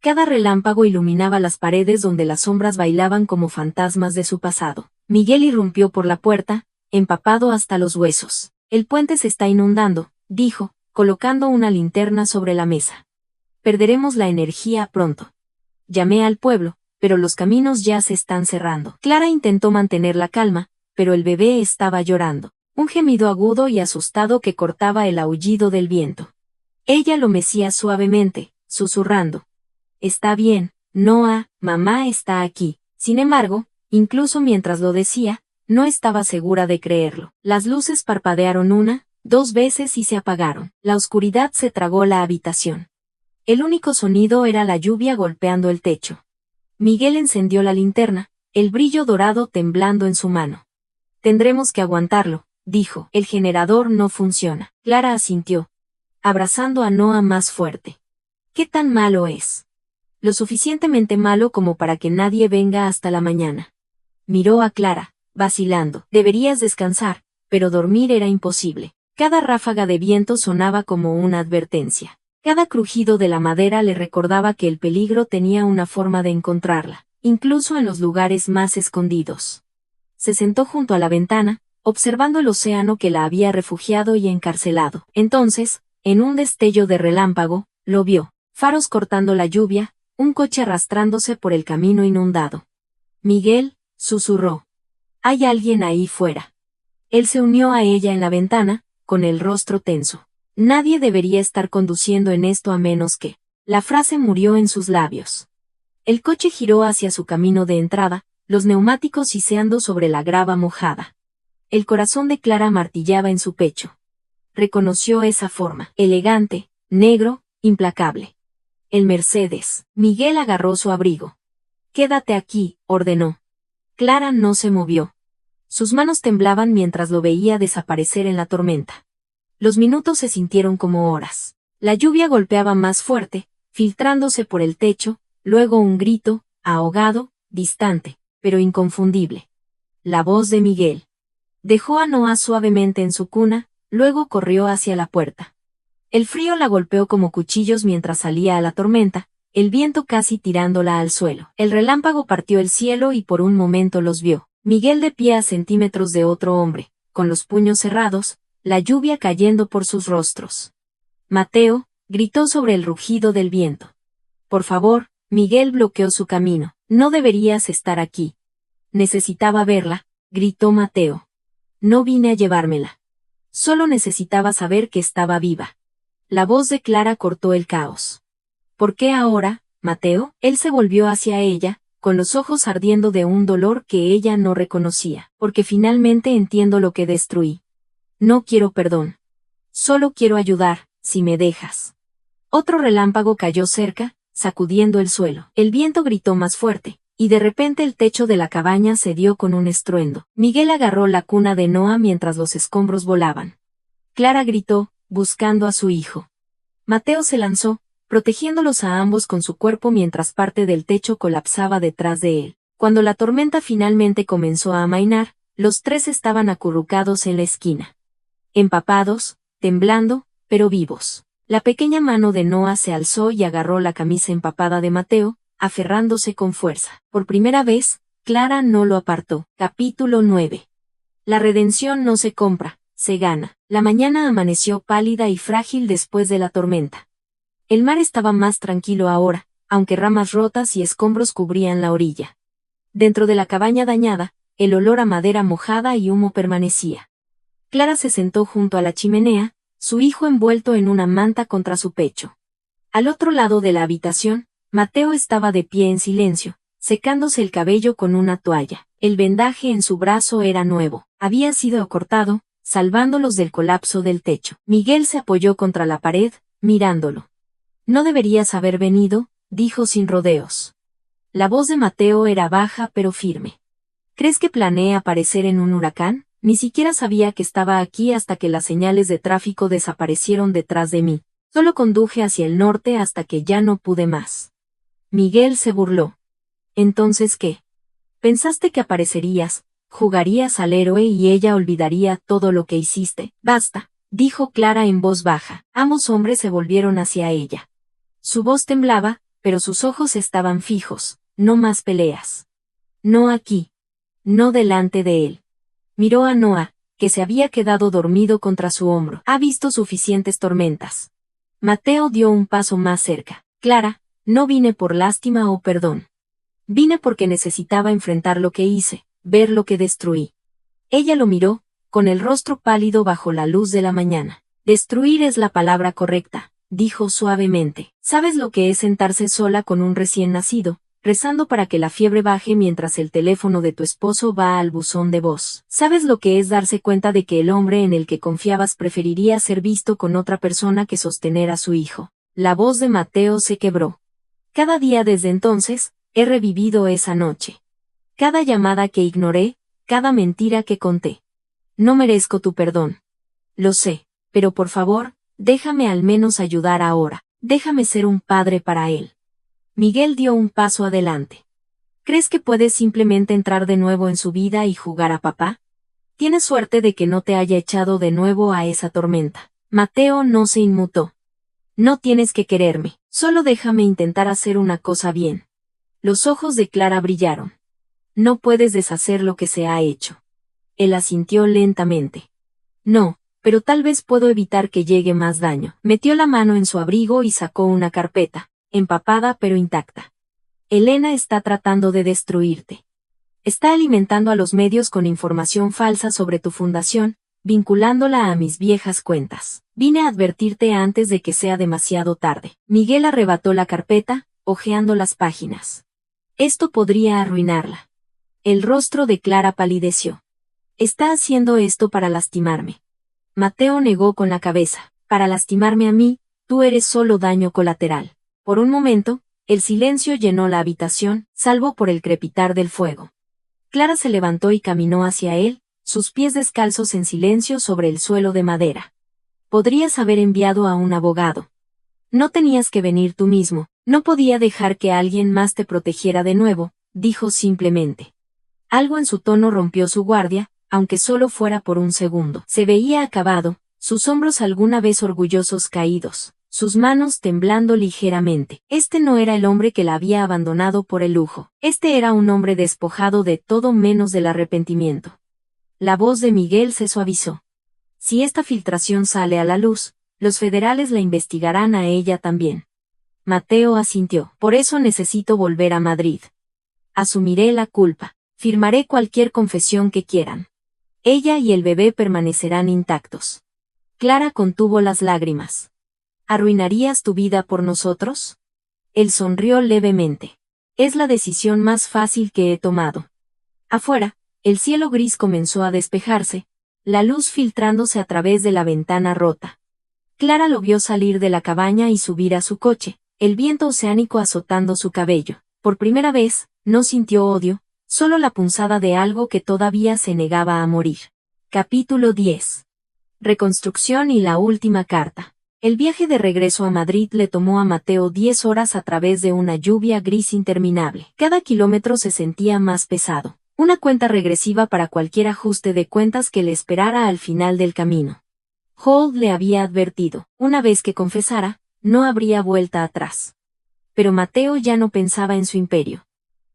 Cada relámpago iluminaba las paredes donde las sombras bailaban como fantasmas de su pasado. Miguel irrumpió por la puerta, empapado hasta los huesos. El puente se está inundando, dijo, colocando una linterna sobre la mesa. Perderemos la energía pronto. Llamé al pueblo, pero los caminos ya se están cerrando. Clara intentó mantener la calma, pero el bebé estaba llorando. Un gemido agudo y asustado que cortaba el aullido del viento. Ella lo mecía suavemente, susurrando. Está bien, Noah, mamá está aquí. Sin embargo, incluso mientras lo decía, no estaba segura de creerlo. Las luces parpadearon una, dos veces y se apagaron. La oscuridad se tragó la habitación. El único sonido era la lluvia golpeando el techo. Miguel encendió la linterna, el brillo dorado temblando en su mano. Tendremos que aguantarlo, dijo. El generador no funciona. Clara asintió, abrazando a Noah más fuerte. ¿Qué tan malo es? Lo suficientemente malo como para que nadie venga hasta la mañana. Miró a Clara, vacilando. Deberías descansar, pero dormir era imposible. Cada ráfaga de viento sonaba como una advertencia. Cada crujido de la madera le recordaba que el peligro tenía una forma de encontrarla, incluso en los lugares más escondidos. Se sentó junto a la ventana, observando el océano que la había refugiado y encarcelado. Entonces, en un destello de relámpago, lo vio. Faros cortando la lluvia, un coche arrastrándose por el camino inundado. Miguel, susurró. Hay alguien ahí fuera. Él se unió a ella en la ventana, con el rostro tenso. Nadie debería estar conduciendo en esto a menos que. La frase murió en sus labios. El coche giró hacia su camino de entrada, los neumáticos siseando sobre la grava mojada. El corazón de Clara martillaba en su pecho. Reconoció esa forma, elegante, negro, implacable. El Mercedes. Miguel agarró su abrigo. Quédate aquí, ordenó. Clara no se movió. Sus manos temblaban mientras lo veía desaparecer en la tormenta. Los minutos se sintieron como horas. La lluvia golpeaba más fuerte, filtrándose por el techo, luego un grito, ahogado, distante, pero inconfundible. La voz de Miguel. Dejó a Noah suavemente en su cuna, luego corrió hacia la puerta. El frío la golpeó como cuchillos mientras salía a la tormenta, el viento casi tirándola al suelo. El relámpago partió el cielo y por un momento los vio. Miguel de pie a centímetros de otro hombre, con los puños cerrados, la lluvia cayendo por sus rostros. Mateo, gritó sobre el rugido del viento. Por favor, Miguel bloqueó su camino. No deberías estar aquí. Necesitaba verla, gritó Mateo. No vine a llevármela. Solo necesitaba saber que estaba viva. La voz de Clara cortó el caos. ¿Por qué ahora, Mateo? Él se volvió hacia ella, con los ojos ardiendo de un dolor que ella no reconocía. Porque finalmente entiendo lo que destruí. No quiero perdón. Solo quiero ayudar, si me dejas. Otro relámpago cayó cerca, sacudiendo el suelo. El viento gritó más fuerte, y de repente el techo de la cabaña se dio con un estruendo. Miguel agarró la cuna de Noah mientras los escombros volaban. Clara gritó, buscando a su hijo. Mateo se lanzó, protegiéndolos a ambos con su cuerpo mientras parte del techo colapsaba detrás de él. Cuando la tormenta finalmente comenzó a amainar, los tres estaban acurrucados en la esquina. Empapados, temblando, pero vivos. La pequeña mano de Noah se alzó y agarró la camisa empapada de Mateo, aferrándose con fuerza. Por primera vez, Clara no lo apartó. Capítulo 9. La redención no se compra, se gana. La mañana amaneció pálida y frágil después de la tormenta. El mar estaba más tranquilo ahora, aunque ramas rotas y escombros cubrían la orilla. Dentro de la cabaña dañada, el olor a madera mojada y humo permanecía. Clara se sentó junto a la chimenea, su hijo envuelto en una manta contra su pecho. Al otro lado de la habitación, Mateo estaba de pie en silencio, secándose el cabello con una toalla. El vendaje en su brazo era nuevo, había sido cortado, salvándolos del colapso del techo. Miguel se apoyó contra la pared, mirándolo. No deberías haber venido, dijo sin rodeos. La voz de Mateo era baja pero firme. ¿Crees que planeé aparecer en un huracán? Ni siquiera sabía que estaba aquí hasta que las señales de tráfico desaparecieron detrás de mí. Solo conduje hacia el norte hasta que ya no pude más. Miguel se burló. ¿Entonces qué? ¿Pensaste que aparecerías, jugarías al héroe y ella olvidaría todo lo que hiciste? Basta, dijo Clara en voz baja. Ambos hombres se volvieron hacia ella. Su voz temblaba, pero sus ojos estaban fijos. No más peleas. No aquí. No delante de él. Miró a Noah, que se había quedado dormido contra su hombro. Ha visto suficientes tormentas. Mateo dio un paso más cerca. Clara, no vine por lástima o perdón. Vine porque necesitaba enfrentar lo que hice, ver lo que destruí. Ella lo miró, con el rostro pálido bajo la luz de la mañana. Destruir es la palabra correcta, dijo suavemente. ¿Sabes lo que es sentarse sola con un recién nacido, rezando para que la fiebre baje mientras el teléfono de tu esposo va al buzón de voz? ¿Sabes lo que es darse cuenta de que el hombre en el que confiabas preferiría ser visto con otra persona que sostener a su hijo? La voz de Mateo se quebró. Cada día desde entonces, he revivido esa noche. Cada llamada que ignoré, cada mentira que conté. No merezco tu perdón. Lo sé, pero por favor, déjame al menos ayudar ahora. Déjame ser un padre para él. Miguel dio un paso adelante. ¿Crees que puedes simplemente entrar de nuevo en su vida y jugar a papá? Tienes suerte de que no te haya echado de nuevo a esa tormenta. Mateo no se inmutó. No tienes que quererme, solo déjame intentar hacer una cosa bien. Los ojos de Clara brillaron. No puedes deshacer lo que se ha hecho. Él asintió lentamente. No, pero tal vez puedo evitar que llegue más daño. Metió la mano en su abrigo y sacó una carpeta, empapada pero intacta. Elena está tratando de destruirte. Está alimentando a los medios con información falsa sobre tu fundación, vinculándola a mis viejas cuentas. Vine a advertirte antes de que sea demasiado tarde. Miguel arrebató la carpeta, hojeando las páginas. Esto podría arruinarla. El rostro de Clara palideció. Está haciendo esto para lastimarme. Mateo negó con la cabeza. Para lastimarme a mí, tú eres solo daño colateral. Por un momento, el silencio llenó la habitación, salvo por el crepitar del fuego. Clara se levantó y caminó hacia él, sus pies descalzos en silencio sobre el suelo de madera. Podrías haber enviado a un abogado. No tenías que venir tú mismo, no podía dejar que alguien más te protegiera de nuevo, dijo simplemente. Algo en su tono rompió su guardia, aunque solo fuera por un segundo. Se veía acabado, sus hombros alguna vez orgullosos caídos, sus manos temblando ligeramente. Este no era el hombre que la había abandonado por el lujo. Este era un hombre despojado de todo menos del arrepentimiento. La voz de Miguel se suavizó. Si esta filtración sale a la luz, los federales la investigarán a ella también. Mateo asintió. Por eso necesito volver a Madrid. Asumiré la culpa. Firmaré cualquier confesión que quieran. Ella y el bebé permanecerán intactos. Clara contuvo las lágrimas. ¿Arruinarías tu vida por nosotros? Él sonrió levemente. Es la decisión más fácil que he tomado. Afuera, el cielo gris comenzó a despejarse, la luz filtrándose a través de la ventana rota. Clara lo vio salir de la cabaña y subir a su coche, el viento oceánico azotando su cabello. Por primera vez, no sintió odio, solo la punzada de algo que todavía se negaba a morir. Capítulo 10. Reconstrucción y la última carta. El viaje de regreso a Madrid le tomó a Mateo 10 horas a través de una lluvia gris interminable. Cada kilómetro se sentía más pesado. Una cuenta regresiva para cualquier ajuste de cuentas que le esperara al final del camino. Holt le había advertido, una vez que confesara, no habría vuelta atrás. Pero Mateo ya no pensaba en su imperio.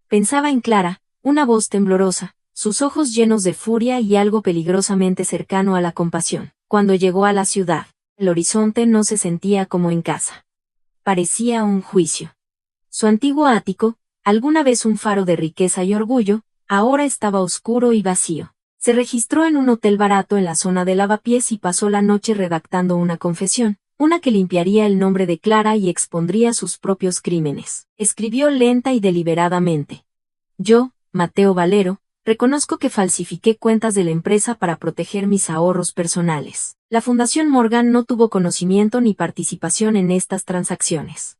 Pensaba en Clara, una voz temblorosa, sus ojos llenos de furia y algo peligrosamente cercano a la compasión. Cuando llegó a la ciudad, el horizonte no se sentía como en casa. Parecía un juicio. Su antiguo ático, alguna vez un faro de riqueza y orgullo, ahora estaba oscuro y vacío. Se registró en un hotel barato en la zona de Lavapiés y pasó la noche redactando una confesión, una que limpiaría el nombre de Clara y expondría sus propios crímenes. Escribió lenta y deliberadamente. Yo, Mateo Valero, reconozco que falsifiqué cuentas de la empresa para proteger mis ahorros personales. La Fundación Morgan no tuvo conocimiento ni participación en estas transacciones.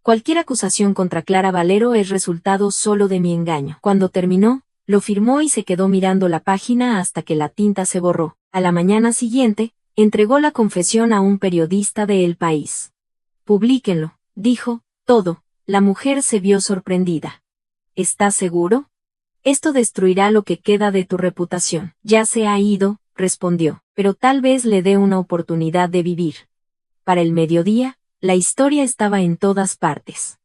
Cualquier acusación contra Clara Valero es resultado solo de mi engaño. Cuando terminó, lo firmó y se quedó mirando la página hasta que la tinta se borró. A la mañana siguiente, entregó la confesión a un periodista de El País. Publíquenlo, dijo, todo. La mujer se vio sorprendida. ¿Estás seguro? Esto destruirá lo que queda de tu reputación. Ya se ha ido, respondió, pero tal vez le dé una oportunidad de vivir. Para el mediodía, la historia estaba en todas partes.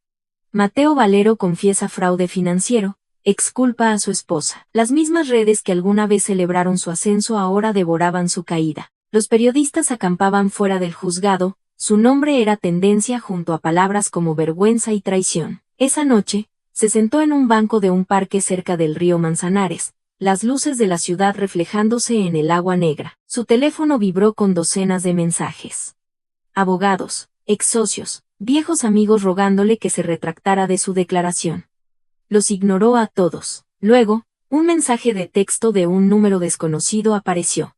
Mateo Valero confiesa fraude financiero, exculpa a su esposa. Las mismas redes que alguna vez celebraron su ascenso ahora devoraban su caída. Los periodistas acampaban fuera del juzgado, su nombre era tendencia junto a palabras como vergüenza y traición. Esa noche, se sentó en un banco de un parque cerca del río Manzanares, las luces de la ciudad reflejándose en el agua negra. Su teléfono vibró con docenas de mensajes. Abogados, ex socios, viejos amigos rogándole que se retractara de su declaración. Los ignoró a todos. Luego, un mensaje de texto de un número desconocido apareció.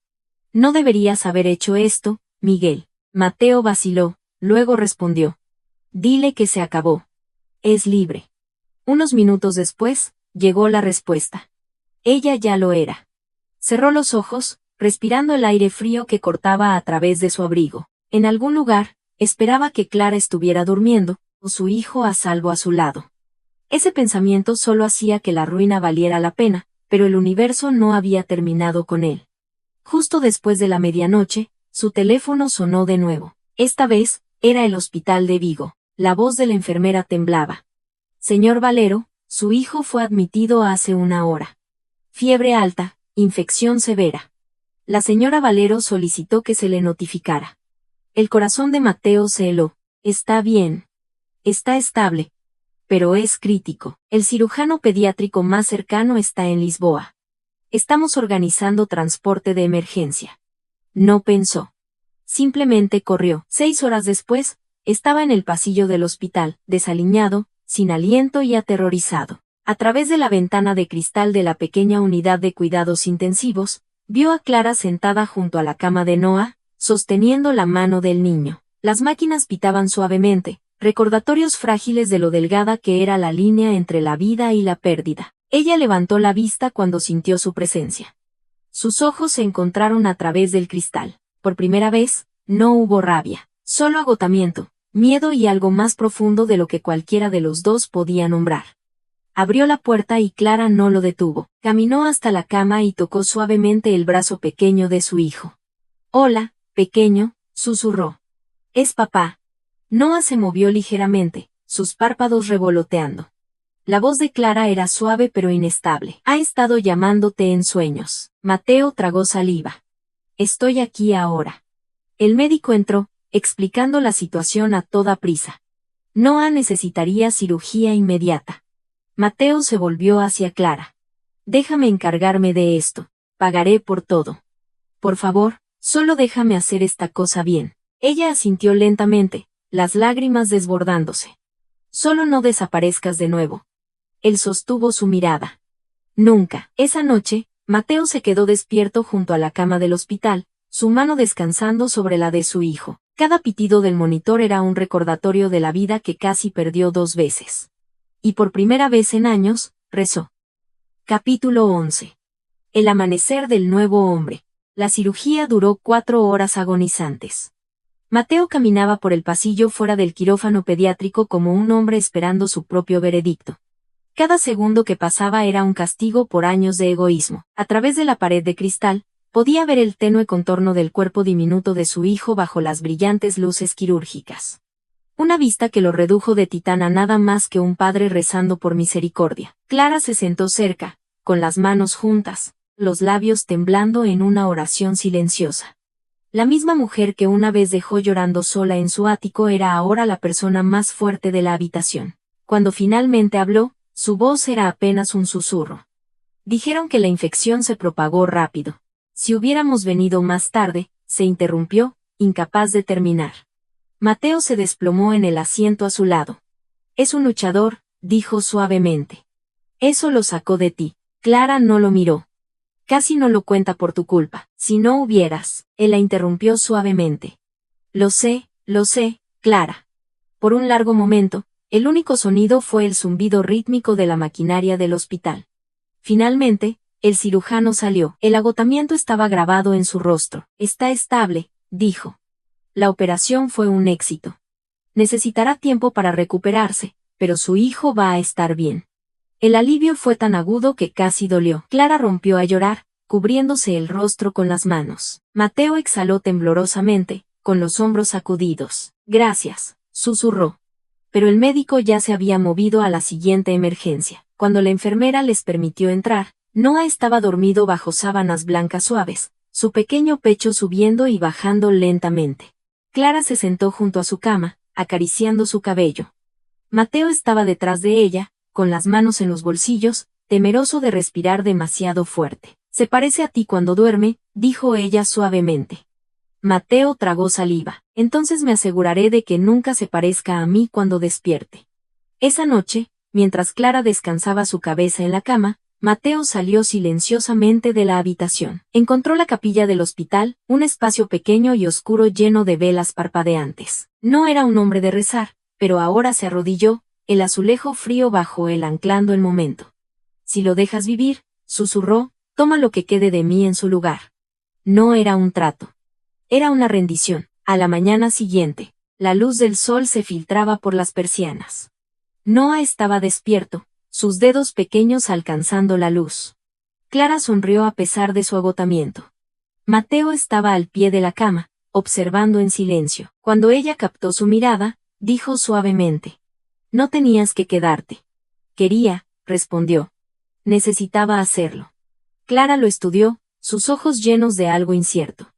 No deberías haber hecho esto, Miguel. Mateo vaciló, luego respondió. Dile que se acabó. Es libre. Unos minutos después, llegó la respuesta. Ella ya lo era. Cerró los ojos, respirando el aire frío que cortaba a través de su abrigo. En algún lugar, esperaba que Clara estuviera durmiendo, o su hijo a salvo a su lado. Ese pensamiento solo hacía que la ruina valiera la pena, pero el universo no había terminado con él. Justo después de la medianoche, su teléfono sonó de nuevo. Esta vez, era el hospital de Vigo. La voz de la enfermera temblaba. Señor Valero, su hijo fue admitido hace una hora. Fiebre alta, infección severa. La señora Valero solicitó que se le notificara. El corazón de Mateo se heló. Está bien. Está estable. Pero es crítico. El cirujano pediátrico más cercano está en Lisboa. Estamos organizando transporte de emergencia. No pensó. Simplemente corrió. 6 horas después, estaba en el pasillo del hospital, desaliñado, sin aliento y aterrorizado. A través de la ventana de cristal de la pequeña unidad de cuidados intensivos, vio a Clara sentada junto a la cama de Noah, sosteniendo la mano del niño. Las máquinas pitaban suavemente, recordatorios frágiles de lo delgada que era la línea entre la vida y la pérdida. Ella levantó la vista cuando sintió su presencia. Sus ojos se encontraron a través del cristal. Por primera vez, no hubo rabia, solo agotamiento, miedo y algo más profundo de lo que cualquiera de los dos podía nombrar. Abrió la puerta y Clara no lo detuvo. Caminó hasta la cama y tocó suavemente el brazo pequeño de su hijo. Hola, pequeño, susurró. Es papá. Noah se movió ligeramente, sus párpados revoloteando. La voz de Clara era suave pero inestable. Ha estado llamándote en sueños. Mateo tragó saliva. Estoy aquí ahora. El médico entró, explicando la situación a toda prisa. Noah necesitaría cirugía inmediata. Mateo se volvió hacia Clara. Déjame encargarme de esto. Pagaré por todo. Por favor, solo déjame hacer esta cosa bien. Ella asintió lentamente, las lágrimas desbordándose. Solo no desaparezcas de nuevo. Él sostuvo su mirada. Nunca. Esa noche, Mateo se quedó despierto junto a la cama del hospital, su mano descansando sobre la de su hijo. Cada pitido del monitor era un recordatorio de la vida que casi perdió 2 veces. Y por primera vez en años, rezó. Capítulo 11. El amanecer del nuevo hombre. La cirugía duró 4 horas agonizantes. Mateo caminaba por el pasillo fuera del quirófano pediátrico como un hombre esperando su propio veredicto. Cada segundo que pasaba era un castigo por años de egoísmo. A través de la pared de cristal, podía ver el tenue contorno del cuerpo diminuto de su hijo bajo las brillantes luces quirúrgicas. Una vista que lo redujo de titán a nada más que un padre rezando por misericordia. Clara se sentó cerca, con las manos juntas, los labios temblando en una oración silenciosa. La misma mujer que una vez dejó llorando sola en su ático era ahora la persona más fuerte de la habitación. Cuando finalmente habló, su voz era apenas un susurro. Dijeron que la infección se propagó rápido. Si hubiéramos venido más tarde, se interrumpió, incapaz de terminar. Mateo se desplomó en el asiento a su lado. Es un luchador, dijo suavemente. Eso lo sacó de ti. Clara no lo miró. Casi no lo cuenta por tu culpa. Si no hubieras, él la interrumpió suavemente. Lo sé, Clara. Por un largo momento, el único sonido fue el zumbido rítmico de la maquinaria del hospital. Finalmente, el cirujano salió. El agotamiento estaba grabado en su rostro. Está estable, dijo. La operación fue un éxito. Necesitará tiempo para recuperarse, pero su hijo va a estar bien. El alivio fue tan agudo que casi dolió. Clara rompió a llorar, cubriéndose el rostro con las manos. Mateo exhaló temblorosamente, con los hombros sacudidos. Gracias, susurró. Pero el médico ya se había movido a la siguiente emergencia. Cuando la enfermera les permitió entrar, Noah estaba dormido bajo sábanas blancas suaves, su pequeño pecho subiendo y bajando lentamente. Clara se sentó junto a su cama, acariciando su cabello. Mateo estaba detrás de ella, con las manos en los bolsillos, temeroso de respirar demasiado fuerte. Se parece a ti cuando duerme, dijo ella suavemente. Mateo tragó saliva. Entonces me aseguraré de que nunca se parezca a mí cuando despierte. Esa noche, mientras Clara descansaba su cabeza en la cama, Mateo salió silenciosamente de la habitación. Encontró la capilla del hospital, un espacio pequeño y oscuro lleno de velas parpadeantes. No era un hombre de rezar, pero ahora se arrodilló, el azulejo frío bajo él anclando el momento. Si lo dejas vivir, susurró, toma lo que quede de mí en su lugar. No era un trato. Era una rendición. A la mañana siguiente, la luz del sol se filtraba por las persianas. Noah estaba despierto, sus dedos pequeños alcanzando la luz. Clara sonrió a pesar de su agotamiento. Mateo estaba al pie de la cama, observando en silencio. Cuando ella captó su mirada, dijo suavemente. No tenías que quedarte. Quería, respondió. Necesitaba hacerlo. Clara lo estudió, sus ojos llenos de algo incierto.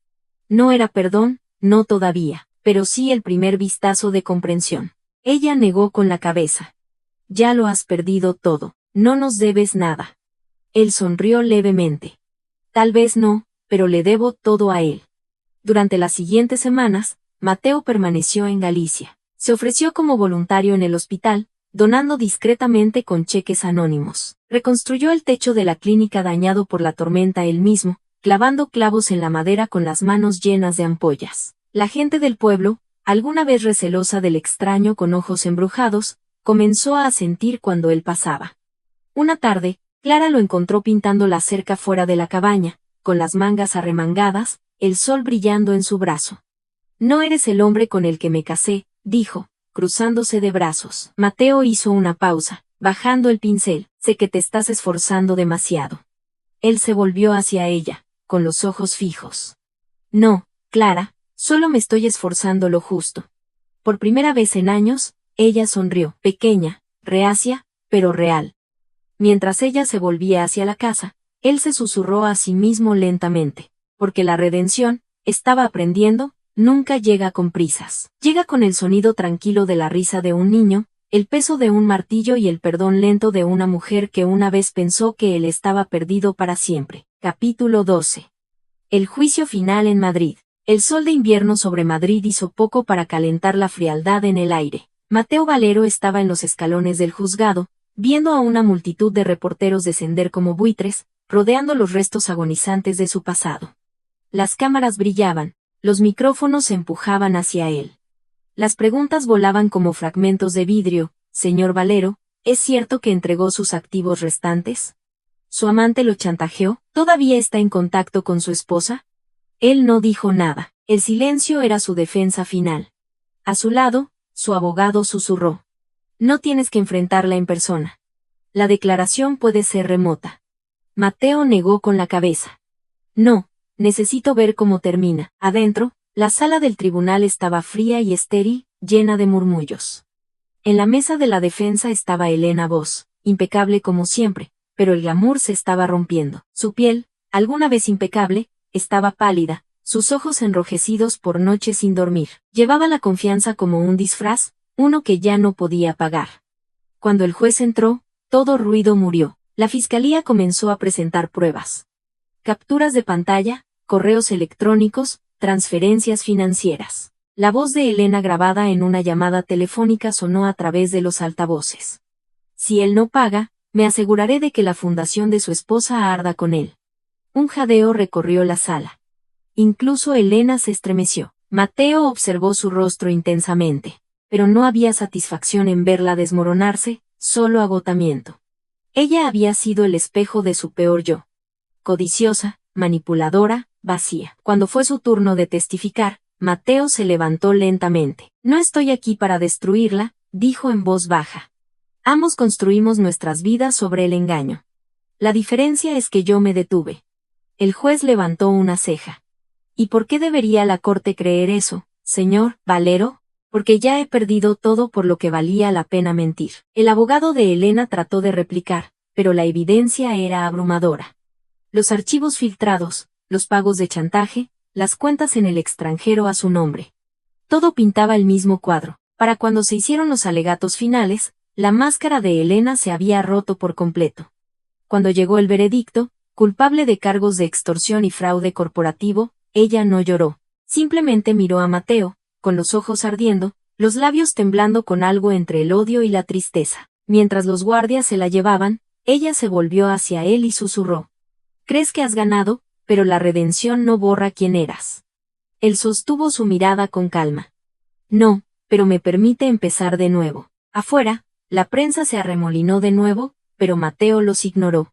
No era perdón, no todavía, pero sí el primer vistazo de comprensión. Ella negó con la cabeza. Ya lo has perdido todo, no nos debes nada. Él sonrió levemente. Tal vez no, pero le debo todo a él. Durante las siguientes semanas, Mateo permaneció en Galicia. Se ofreció como voluntario en el hospital, donando discretamente con cheques anónimos. Reconstruyó el techo de la clínica dañado por la tormenta él mismo, clavando clavos en la madera con las manos llenas de ampollas. La gente del pueblo, alguna vez recelosa del extraño con ojos embrujados, comenzó a asentir cuando él pasaba. Una tarde, Clara lo encontró pintando la cerca fuera de la cabaña, con las mangas arremangadas, el sol brillando en su brazo. No eres el hombre con el que me casé, dijo, cruzándose de brazos. Mateo hizo una pausa, bajando el pincel. Sé que te estás esforzando demasiado. Él se volvió hacia ella, con los ojos fijos. No, Clara, solo me estoy esforzando lo justo. Por primera vez en años, ella sonrió, pequeña, reacia, pero real. Mientras ella se volvía hacia la casa, él se susurró a sí mismo lentamente, porque la redención, estaba aprendiendo, nunca llega con prisas. Llega con el sonido tranquilo de la risa de un niño, el peso de un martillo y el perdón lento de una mujer que una vez pensó que él estaba perdido para siempre. Capítulo 12. El juicio final en Madrid. El sol de invierno sobre Madrid hizo poco para calentar la frialdad en el aire. Mateo Valero estaba en los escalones del juzgado, viendo a una multitud de reporteros descender como buitres, rodeando los restos agonizantes de su pasado. Las cámaras brillaban, los micrófonos se empujaban hacia él. Las preguntas volaban como fragmentos de vidrio. Señor Valero, ¿es cierto que entregó sus activos restantes? ¿Su amante lo chantajeó? ¿Todavía está en contacto con su esposa? Él no dijo nada. El silencio era su defensa final. A su lado, su abogado susurró. No tienes que enfrentarla en persona. La declaración puede ser remota. Mateo negó con la cabeza. No, necesito ver cómo termina. Adentro, la sala del tribunal estaba fría y estéril, llena de murmullos. En la mesa de la defensa estaba Elena Vos, impecable como siempre, pero el glamour se estaba rompiendo. Su piel, alguna vez impecable, estaba pálida, sus ojos enrojecidos por noches sin dormir. Llevaba la confianza como un disfraz, uno que ya no podía pagar. Cuando el juez entró, todo ruido murió. La fiscalía comenzó a presentar pruebas. Capturas de pantalla, correos electrónicos, transferencias financieras. La voz de Elena grabada en una llamada telefónica sonó a través de los altavoces. Si él no paga, me aseguraré de que la fundación de su esposa arda con él. Un jadeo recorrió la sala. Incluso Elena se estremeció. Mateo observó su rostro intensamente, pero no había satisfacción en verla desmoronarse, solo agotamiento. Ella había sido el espejo de su peor yo. Codiciosa, manipuladora, vacía. Cuando fue su turno de testificar, Mateo se levantó lentamente. No estoy aquí para destruirla, dijo en voz baja. Ambos construimos nuestras vidas sobre el engaño. La diferencia es que yo me detuve. El juez levantó una ceja. ¿Y por qué debería la corte creer eso, señor Valero? Porque ya he perdido todo por lo que valía la pena mentir. El abogado de Elena trató de replicar, pero la evidencia era abrumadora. Los archivos filtrados, los pagos de chantaje, las cuentas en el extranjero a su nombre. Todo pintaba el mismo cuadro. Para cuando se hicieron los alegatos finales, la máscara de Elena se había roto por completo. Cuando llegó el veredicto, culpable de cargos de extorsión y fraude corporativo, ella no lloró. Simplemente miró a Mateo, con los ojos ardiendo, los labios temblando con algo entre el odio y la tristeza. Mientras los guardias se la llevaban, ella se volvió hacia él y susurró. Crees que has ganado, pero la redención no borra quién eras. Él sostuvo su mirada con calma. No, pero me permite empezar de nuevo. Afuera, la prensa se arremolinó de nuevo, pero Mateo los ignoró.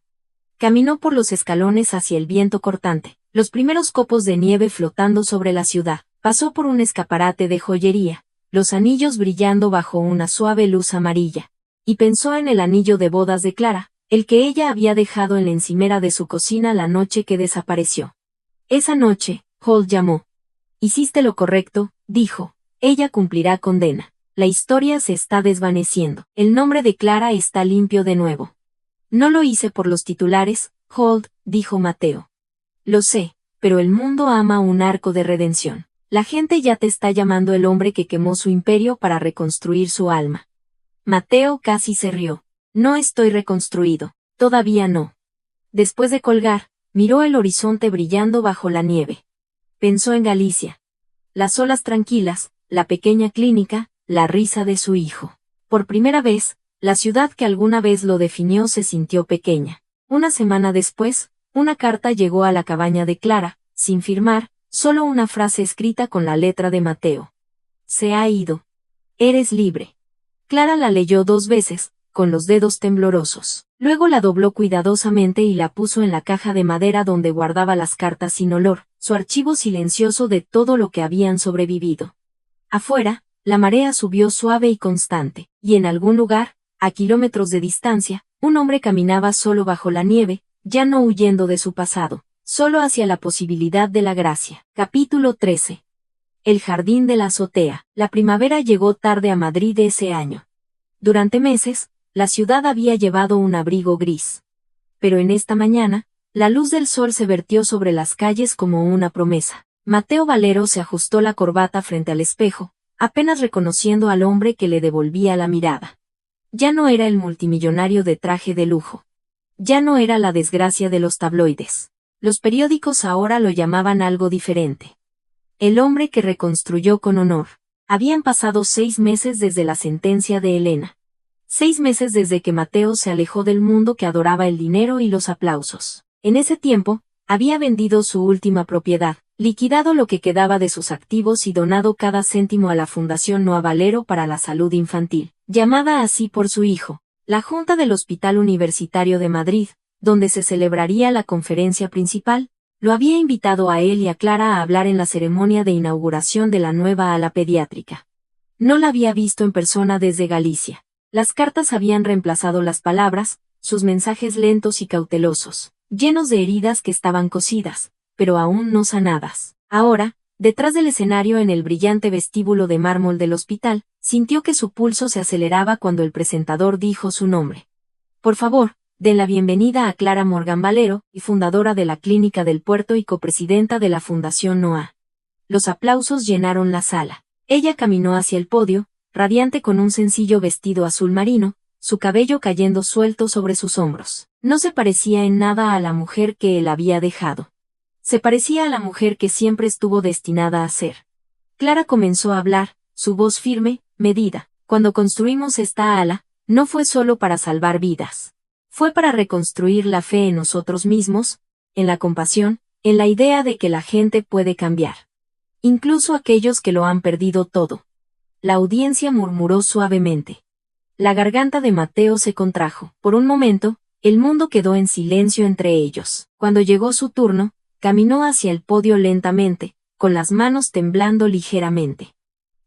Caminó por los escalones hacia el viento cortante, los primeros copos de nieve flotando sobre la ciudad. Pasó por un escaparate de joyería, los anillos brillando bajo una suave luz amarilla. Y pensó en el anillo de bodas de Clara, el que ella había dejado en la encimera de su cocina la noche que desapareció. Esa noche, Holt llamó. Hiciste lo correcto, dijo. Ella cumplirá condena. La historia se está desvaneciendo. El nombre de Clara está limpio de nuevo. No lo hice por los titulares, Holt, dijo Mateo. Lo sé, pero el mundo ama un arco de redención. La gente ya te está llamando el hombre que quemó su imperio para reconstruir su alma. Mateo casi se rió. No estoy reconstruido. Todavía no. Después de colgar, miró el horizonte brillando bajo la nieve. Pensó en Galicia. Las olas tranquilas, la pequeña clínica, la risa de su hijo. Por primera vez, la ciudad que alguna vez lo definió se sintió pequeña. Una semana después, una carta llegó a la cabaña de Clara, sin firmar, solo una frase escrita con la letra de Mateo. Se ha ido. Eres libre. Clara la leyó 2 veces, con los dedos temblorosos. Luego la dobló cuidadosamente y la puso en la caja de madera donde guardaba las cartas sin olor, su archivo silencioso de todo lo que habían sobrevivido. Afuera, la marea subió suave y constante, y en algún lugar, a kilómetros de distancia, un hombre caminaba solo bajo la nieve, ya no huyendo de su pasado, solo hacia la posibilidad de la gracia. Capítulo 13. El jardín de la azotea. La primavera llegó tarde a Madrid ese año. Durante meses, la ciudad había llevado un abrigo gris. Pero en esta mañana, la luz del sol se vertió sobre las calles como una promesa. Mateo Valero se ajustó la corbata frente al espejo, apenas reconociendo al hombre que le devolvía la mirada. Ya no era el multimillonario de traje de lujo. Ya no era la desgracia de los tabloides. Los periódicos ahora lo llamaban algo diferente. El hombre que reconstruyó con honor. Habían pasado 6 meses desde la sentencia de Helena. 6 meses desde que Mateo se alejó del mundo que adoraba el dinero y los aplausos. En ese tiempo, había vendido su última propiedad, liquidado lo que quedaba de sus activos y donado cada céntimo a la Fundación Noa Valero para la Salud Infantil, llamada así por su hijo, la Junta del Hospital Universitario de Madrid, donde se celebraría la conferencia principal. Lo había invitado a él y a Clara a hablar en la ceremonia de inauguración de la nueva ala pediátrica. No la había visto en persona desde Galicia. Las cartas habían reemplazado las palabras, sus mensajes lentos y cautelosos, llenos de heridas que estaban cosidas, pero aún no sanadas. Ahora, detrás del escenario en el brillante vestíbulo de mármol del hospital, sintió que su pulso se aceleraba cuando el presentador dijo su nombre. Por favor, den la bienvenida a Clara Morgan Valero, y fundadora de la Clínica del Puerto y copresidenta de la Fundación Noa. Los aplausos llenaron la sala. Ella caminó hacia el podio, radiante con un sencillo vestido azul marino, su cabello cayendo suelto sobre sus hombros. No se parecía en nada a la mujer que él había dejado. Se parecía a la mujer que siempre estuvo destinada a ser. Clara comenzó a hablar, su voz firme, medida. Cuando construimos esta ala, no fue solo para salvar vidas. Fue para reconstruir la fe en nosotros mismos, en la compasión, en la idea de que la gente puede cambiar. Incluso aquellos que lo han perdido todo. La audiencia murmuró suavemente. La garganta de Mateo se contrajo. Por un momento, el mundo quedó en silencio entre ellos. Cuando llegó su turno, caminó hacia el podio lentamente, con las manos temblando ligeramente.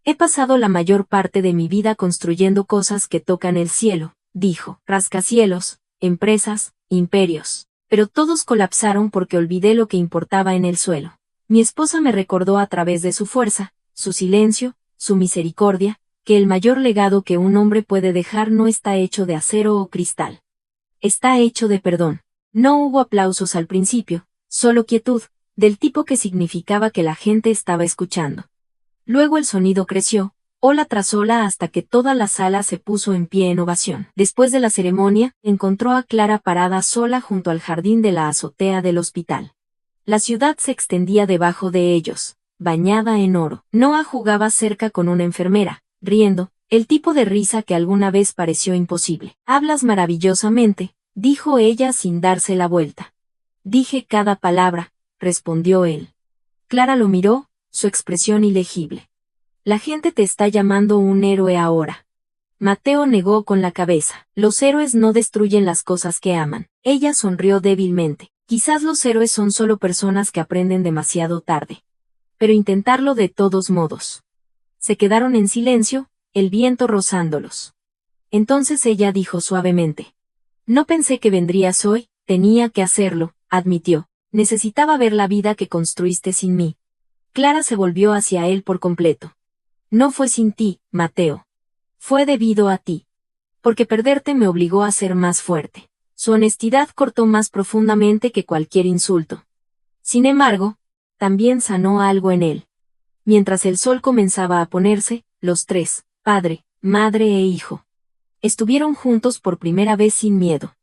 He pasado la mayor parte de mi vida construyendo cosas que tocan el cielo, dijo. Rascacielos, empresas, imperios. Pero todos colapsaron porque olvidé lo que importaba en el suelo. Mi esposa me recordó a través de su fuerza, su silencio, su misericordia, que el mayor legado que un hombre puede dejar no está hecho de acero o cristal. Está hecho de perdón. No hubo aplausos al principio, solo quietud, del tipo que significaba que la gente estaba escuchando. Luego el sonido creció, ola tras ola hasta que toda la sala se puso en pie en ovación. Después de la ceremonia, encontró a Clara parada sola junto al jardín de la azotea del hospital. La ciudad se extendía debajo de ellos, bañada en oro. Noa jugaba cerca con una enfermera, riendo, el tipo de risa que alguna vez pareció imposible. Hablas maravillosamente, dijo ella sin darse la vuelta. Dije cada palabra, respondió él. Clara lo miró, su expresión ilegible. La gente te está llamando un héroe ahora. Mateo negó con la cabeza. Los héroes no destruyen las cosas que aman. Ella sonrió débilmente. Quizás los héroes son solo personas que aprenden demasiado tarde. Pero intentarlo de todos modos. Se quedaron en silencio, el viento rozándolos. Entonces ella dijo suavemente. No pensé que vendrías hoy, tenía que hacerlo, admitió. Necesitaba ver la vida que construiste sin mí. Clara se volvió hacia él por completo. No fue sin ti, Mateo. Fue debido a ti. Porque perderte me obligó a ser más fuerte. Su honestidad cortó más profundamente que cualquier insulto. Sin embargo, también sanó algo en él. Mientras el sol comenzaba a ponerse, los tres, padre, madre e hijo, estuvieron juntos por primera vez sin miedo.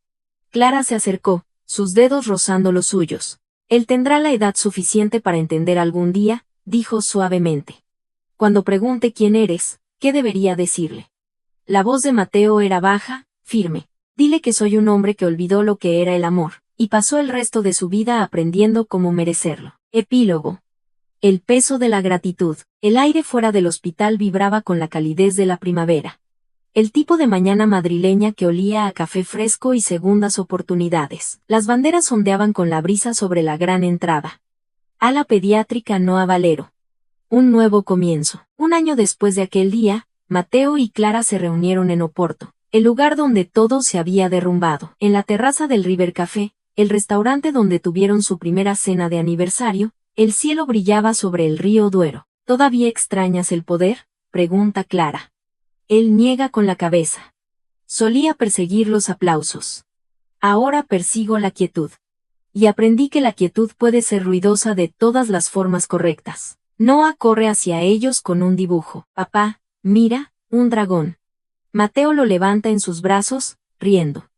Clara se acercó, sus dedos rozando los suyos. Él tendrá la edad suficiente para entender algún día, dijo suavemente. Cuando pregunte quién eres, ¿qué debería decirle? La voz de Mateo era baja, firme. Dile que soy un hombre que olvidó lo que era el amor, y pasó el resto de su vida aprendiendo cómo merecerlo. Epílogo. El peso de la gratitud. El aire fuera del hospital vibraba con la calidez de la primavera. El tipo de mañana madrileña que olía a café fresco y segundas oportunidades. Las banderas ondeaban con la brisa sobre la gran entrada. Ala pediátrica Noa Valero. Un nuevo comienzo. Un año después de aquel día, Mateo y Clara se reunieron en Oporto, el lugar donde todo se había derrumbado. En la terraza del River Café, el restaurante donde tuvieron su primera cena de aniversario, el cielo brillaba sobre el río Duero. ¿Todavía extrañas el poder?, pregunta Clara. Él niega con la cabeza. Solía perseguir los aplausos. Ahora persigo la quietud. Y aprendí que la quietud puede ser ruidosa de todas las formas correctas. Noa corre hacia ellos con un dibujo. Papá, mira, un dragón. Mateo lo levanta en sus brazos, riendo.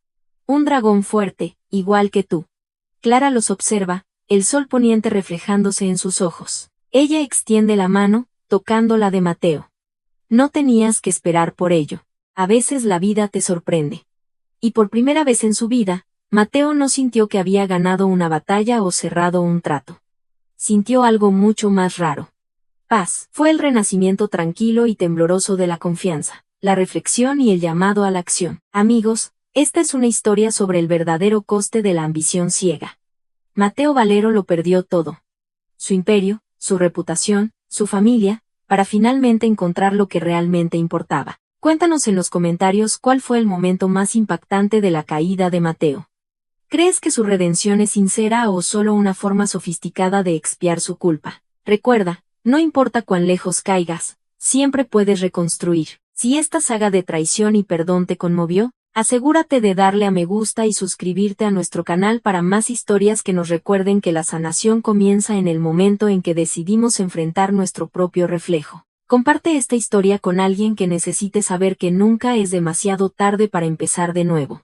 Un dragón fuerte, igual que tú. Clara los observa, el sol poniente reflejándose en sus ojos. Ella extiende la mano, tocando la de Mateo. No tenías que esperar por ello. A veces la vida te sorprende. Y por primera vez en su vida, Mateo no sintió que había ganado una batalla o cerrado un trato. Sintió algo mucho más raro. Paz. Fue el renacimiento tranquilo y tembloroso de la confianza, la reflexión y el llamado a la acción. Amigos, esta es una historia sobre el verdadero coste de la ambición ciega. Mateo Valero lo perdió todo. Su imperio, su reputación, su familia, para finalmente encontrar lo que realmente importaba. Cuéntanos en los comentarios cuál fue el momento más impactante de la caída de Mateo. ¿Crees que su redención es sincera o solo una forma sofisticada de expiar su culpa? Recuerda, no importa cuán lejos caigas, siempre puedes reconstruir. Si esta saga de traición y perdón te conmovió, asegúrate de darle a me gusta y suscribirte a nuestro canal para más historias que nos recuerden que la sanación comienza en el momento en que decidimos enfrentar nuestro propio reflejo. Comparte esta historia con alguien que necesite saber que nunca es demasiado tarde para empezar de nuevo.